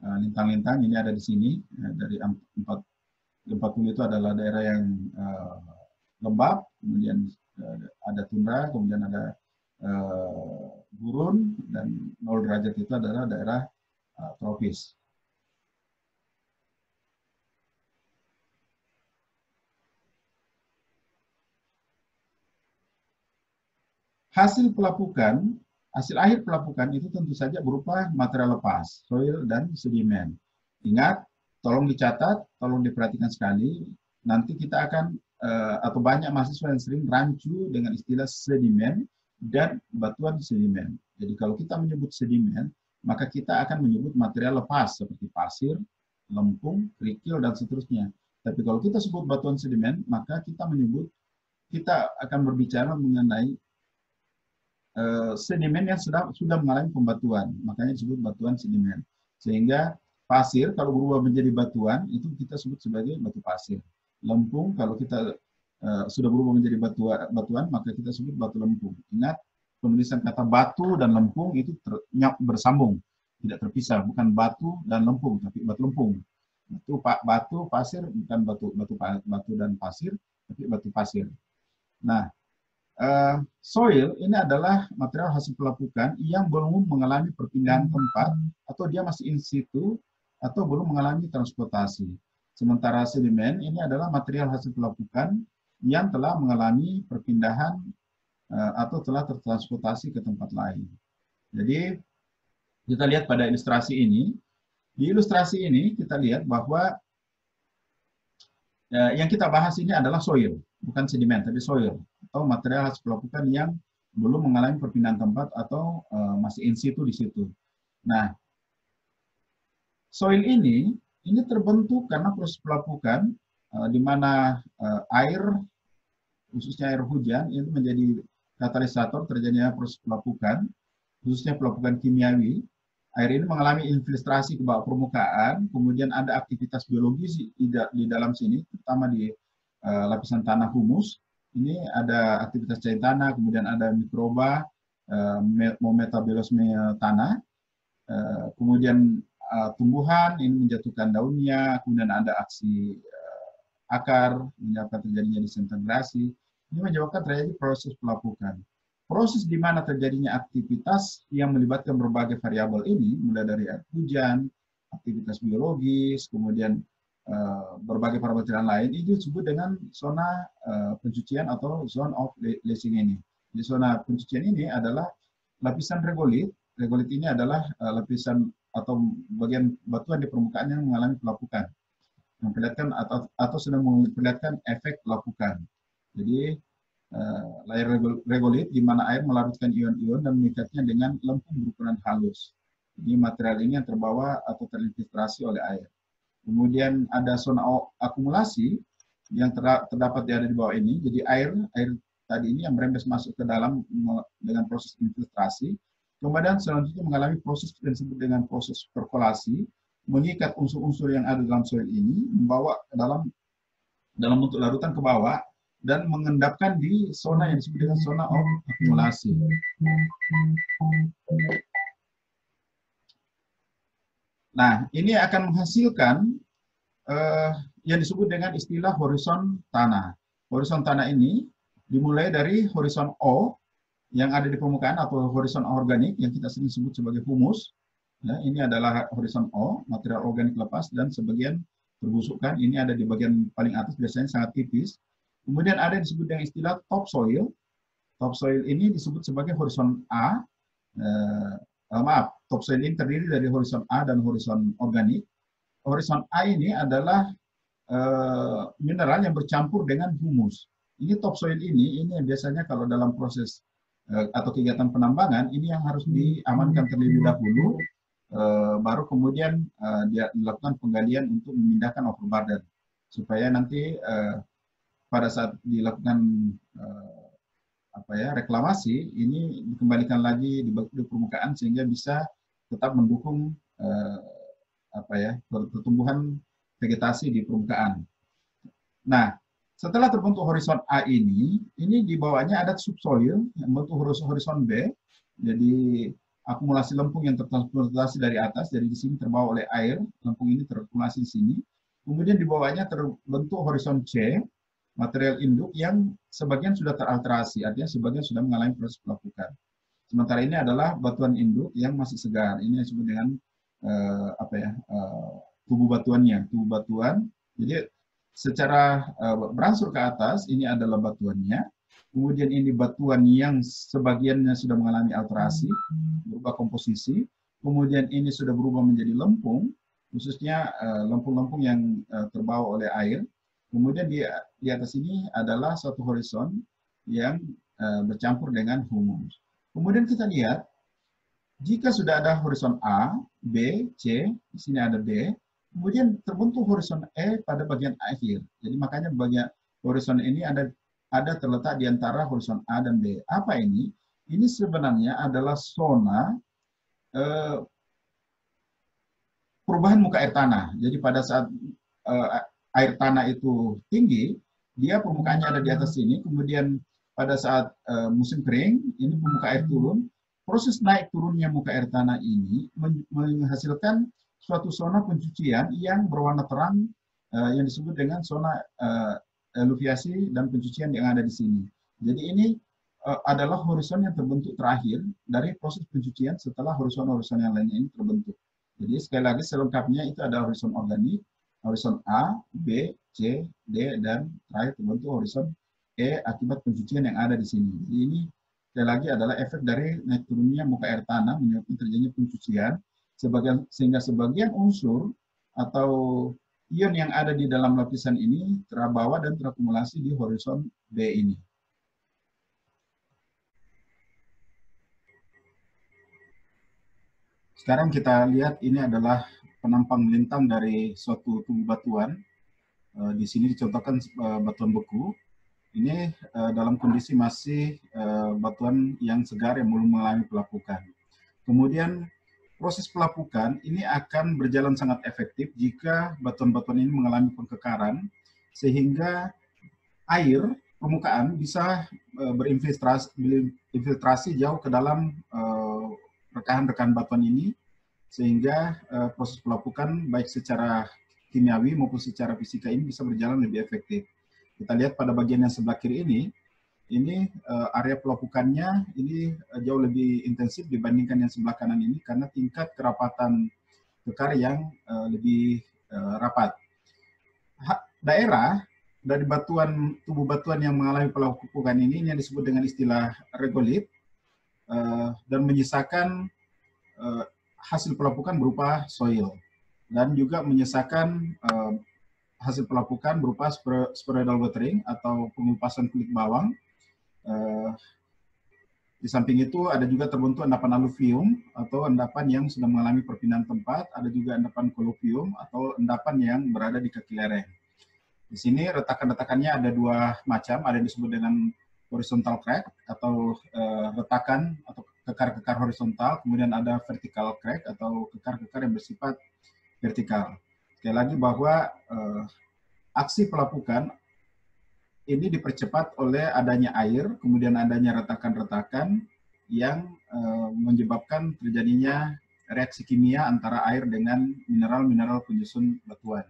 lintang-lintang ini ada di sini. Dari 40 itu adalah daerah yang lembap, kemudian ada tundra, kemudian ada gurun, dan 0 derajat itu adalah daerah tropis. Hasil akhir pelapukan itu tentu saja berupa material lepas, soil dan sedimen. Ingat, tolong dicatat, tolong diperhatikan sekali. Nanti kita akan, atau banyak mahasiswa yang sering rancu dengan istilah sedimen dan batuan sedimen. Jadi kalau kita menyebut sedimen, maka kita akan menyebut material lepas seperti pasir, lempung, kerikil, dan seterusnya. Tapi kalau kita sebut batuan sedimen, maka kita akan berbicara mengenai sedimen yang sudah mengalami pembatuan, makanya disebut batuan sedimen. Sehingga pasir kalau berubah menjadi batuan itu kita sebut sebagai batu pasir. Lempung kalau kita sudah berubah menjadi batuan maka kita sebut batu lempung. Ingat, penulisan kata batu dan lempung itu bersambung, tidak terpisah, bukan batu dan lempung tapi batu lempung. Batu pasir bukan batu dan pasir tapi batu pasir. Nah, soil ini adalah material hasil pelapukan yang belum mengalami perpindahan tempat atau dia masih in situ atau belum mengalami transportasi. Sementara sedimen ini adalah material hasil pelapukan yang telah mengalami perpindahan atau telah tertransportasi ke tempat lain. Jadi kita lihat pada ilustrasi ini. Di ilustrasi ini kita lihat bahwa yang kita bahas ini adalah soil, bukan sedimen, tapi soil atau material hasil pelapukan yang belum mengalami perpindahan tempat atau masih in situ di situ. Nah, soil ini terbentuk karena proses pelapukan di mana air, khususnya air hujan, itu menjadi katalisator terjadinya proses pelapukan, khususnya pelapukan kimiawi. Air ini mengalami infiltrasi ke bawah permukaan, kemudian ada aktivitas biologis di dalam sini, terutama di lapisan tanah humus. Ini ada aktivitas cair tanah, kemudian ada mikroba, metabolisme tanah, kemudian tumbuhan ini menjatuhkan daunnya, kemudian ada aksi akar, menyebabkan terjadinya disintegrasi. Ini menyebabkan terjadi proses pelapukan. Proses di mana terjadinya aktivitas yang melibatkan berbagai variabel ini, mulai dari air hujan, aktivitas biologis, kemudian berbagai parameter lain, itu disebut dengan zona pencucian atau zone of lacing ini. Di zona pencucian ini adalah lapisan regolit. Regolit ini adalah lapisan atau bagian batuan di permukaan yang mengalami pelapukan, memperlihatkan atau sedang memperlihatkan efek pelapukan. Jadi layer regolit di mana air melarutkan ion-ion dan mengikatnya dengan lempung berukuran halus. Jadi material ini yang terbawa atau terinfiltrasi oleh air. Kemudian ada zona akumulasi yang terdapat di bawah ini. Jadi air tadi ini yang merembes masuk ke dalam dengan proses infiltrasi. Kemudian selanjutnya mengalami proses yang disebut dengan proses perkolasi, mengikat unsur-unsur yang ada dalam soil ini, membawa ke dalam bentuk larutan ke bawah dan mengendapkan di zona yang disebut dengan zona akumulasi. Nah, ini akan menghasilkan yang disebut dengan istilah horizon tanah. Horizon tanah ini dimulai dari horizon O yang ada di permukaan atau horizon organik yang kita sering sebut sebagai humus. Ya, ini adalah horizon O, material organik lepas, dan sebagian terbusukkan. Ini ada di bagian paling atas, biasanya sangat tipis. Kemudian ada yang disebut dengan istilah topsoil. Topsoil ini disebut sebagai horizon A. Topsoil ini terdiri dari horizon A dan horizon organik. Horizon A ini adalah mineral yang bercampur dengan humus. Ini topsoil ini yang biasanya kalau dalam proses atau kegiatan penambangan ini yang harus diamankan terlebih dahulu, baru kemudian dilakukan penggalian untuk memindahkan overburden supaya nanti pada saat dilakukan reklamasi ini dikembalikan lagi di permukaan sehingga bisa tetap mendukung pertumbuhan vegetasi di permukaan. Nah, setelah terbentuk horizon A ini di bawahnya ada subsoil yang membentuk horizon B. Jadi akumulasi lempung yang tertransportasi dari atas, jadi di sini terbawa oleh air, lempung ini terakumulasi di sini. Kemudian di bawahnya terbentuk horizon C, material induk yang sebagian sudah teralterasi, artinya sebagian sudah mengalami proses pelapukan. Sementara ini adalah batuan induk yang masih segar. Ini yang disebut dengan tubuh batuannya, tubuh batuan. Jadi secara berangsur ke atas ini adalah batuannya. Kemudian ini batuan yang sebagiannya sudah mengalami alterasi, berubah komposisi. Kemudian ini sudah berubah menjadi lempung, khususnya lempung-lempung yang terbawa oleh air. Kemudian di atas ini adalah suatu horizon yang bercampur dengan humus. Kemudian kita lihat, jika sudah ada horizon A, B, C, di sini ada D, kemudian terbentuk horizon E pada bagian akhir. Jadi makanya bagian horizon ini ada terletak di antara horizon A dan B. Apa ini? Ini sebenarnya adalah zona perubahan muka air tanah. Jadi pada saat air tanah itu tinggi, dia permukaannya ada di atas sini, kemudian pada saat musim kering, ini muka air turun, proses naik turunnya muka air tanah ini menghasilkan suatu zona pencucian yang berwarna terang yang disebut dengan zona eluviasi dan pencucian yang ada di sini. Jadi ini adalah horizon yang terbentuk terakhir dari proses pencucian setelah horizon-horizon yang lainnya ini terbentuk. Jadi sekali lagi selengkapnya itu ada horizon organik, horizon A, B, C, D, dan terakhir terbentuk horizon E akibat pencucian yang ada di sini. Jadi ini sekali lagi adalah efek dari naik turunnya muka air tanah menyebabkan terjadinya pencucian, sehingga sebagian unsur atau ion yang ada di dalam lapisan ini terbawa dan terakumulasi di horizon B ini. Sekarang kita lihat ini adalah penampang melintang dari suatu tubuh batuan. Di sini dicontohkan batuan beku. Ini dalam kondisi masih batuan yang segar yang belum mengalami pelapukan. Kemudian proses pelapukan ini akan berjalan sangat efektif jika batuan-batuan ini mengalami pengkekaran, sehingga air permukaan bisa berinfiltrasi jauh ke dalam rekan-rekan batuan ini, sehingga proses pelapukan baik secara kimiawi maupun secara fisika ini bisa berjalan lebih efektif. Kita lihat pada bagian yang sebelah kiri ini area pelapukannya ini jauh lebih intensif dibandingkan yang sebelah kanan ini karena tingkat kerapatan kekar yang lebih rapat. Daerah dari tubuh batuan yang mengalami pelapukan ini yang disebut dengan istilah regolit dan menyisakan hasil pelapukan berupa soil dan juga menyisakan hasil pelapukan berupa spheroidal weathering atau pengupasan kulit bawang. Di samping itu ada juga terbentuk endapan aluvium atau endapan yang sudah mengalami perpindahan tempat, ada juga endapan coluvium atau endapan yang berada di kaki lereng. Di sini retakan-retakannya ada dua macam, ada yang disebut dengan horizontal crack atau retakan atau kekar-kekar horizontal, kemudian ada vertical crack atau kekar-kekar yang bersifat vertikal. Sekali lagi bahwa aksi pelapukan ini dipercepat oleh adanya air, kemudian adanya retakan-retakan yang menyebabkan terjadinya reaksi kimia antara air dengan mineral-mineral penyusun batuan.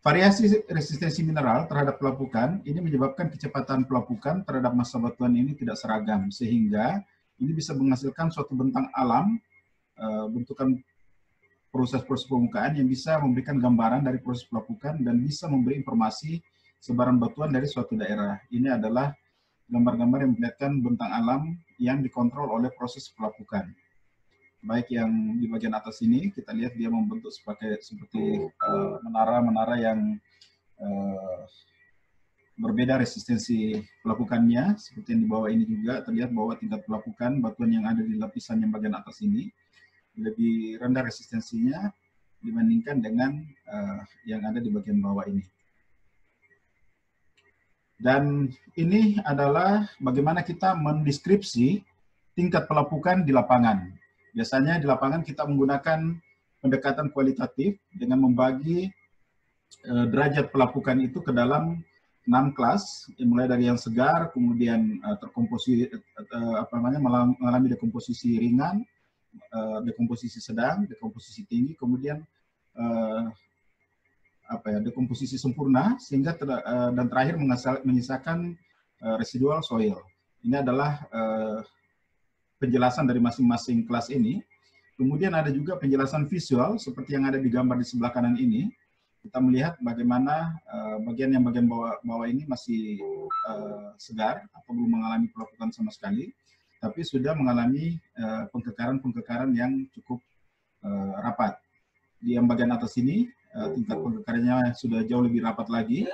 Variasi resistensi mineral terhadap pelapukan ini menyebabkan kecepatan pelapukan terhadap massa batuan ini tidak seragam, sehingga ini bisa menghasilkan suatu bentang alam, bentukan proses-proses permukaan yang bisa memberikan gambaran dari proses pelapukan dan bisa memberi informasi sebaran batuan dari suatu daerah. Ini adalah gambar-gambar yang memperlihatkan bentang alam yang dikontrol oleh proses pelapukan. Baik yang di bagian atas ini, kita lihat dia membentuk seperti menara-menara yang berbeda resistensi pelapukannya. Seperti yang di bawah ini juga terlihat bahwa tingkat pelapukan batuan yang ada di lapisan yang bagian atas ini lebih rendah resistensinya dibandingkan dengan yang ada di bagian bawah ini. Dan ini adalah bagaimana kita mendeskripsi tingkat pelapukan di lapangan. Biasanya di lapangan kita menggunakan pendekatan kualitatif dengan membagi derajat pelapukan itu ke dalam 6 kelas, mulai dari yang segar, kemudian mengalami dekomposisi ringan, dekomposisi sedang, dekomposisi tinggi, kemudian dekomposisi sempurna, sehingga dan terakhir menyisakan residual soil. Ini adalah penjelasan dari masing-masing kelas ini. Kemudian ada juga penjelasan visual seperti yang ada di gambar di sebelah kanan ini. Kita melihat bagaimana bagian bawah ini masih segar atau belum mengalami pelapukan sama sekali, tapi sudah mengalami pengkekaran yang cukup rapat. Di yang bagian atas ini tingkat pengkekarannya sudah jauh lebih rapat lagi.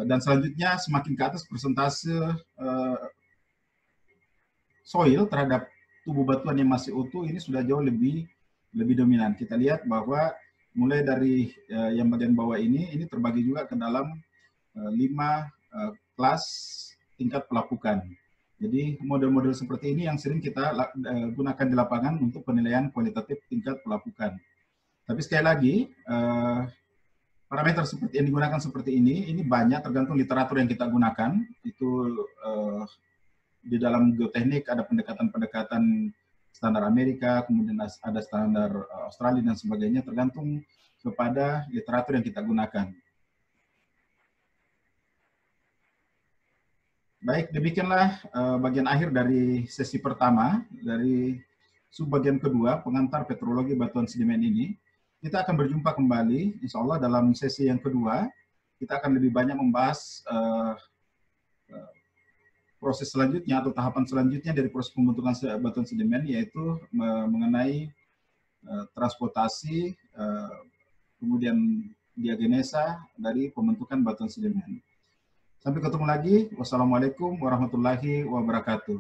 Dan selanjutnya semakin ke atas persentase soil terhadap tubuh batuan yang masih utuh ini sudah jauh lebih dominan. Kita lihat bahwa mulai dari yang bagian bawah ini terbagi juga ke dalam 5 kelas tingkat pelapukan. Jadi model-model seperti ini yang sering kita gunakan di lapangan untuk penilaian kualitatif tingkat pelapukan. Tapi sekali lagi, parameter seperti yang digunakan seperti ini banyak tergantung literatur yang kita gunakan. Itu di dalam geoteknik ada pendekatan-pendekatan standar Amerika, kemudian ada standar Australia dan sebagainya, tergantung kepada literatur yang kita gunakan. Baik, demikianlah bagian akhir dari sesi pertama, dari subbagian kedua, pengantar petrologi batuan sedimen ini. Kita akan berjumpa kembali, insya Allah dalam sesi yang kedua, kita akan lebih banyak membahas proses selanjutnya atau tahapan selanjutnya dari proses pembentukan batuan sedimen, yaitu mengenai transportasi, kemudian diagenesa dari pembentukan batuan sedimen. Sampai ketemu lagi. Wassalamualaikum warahmatullahi wabarakatuh.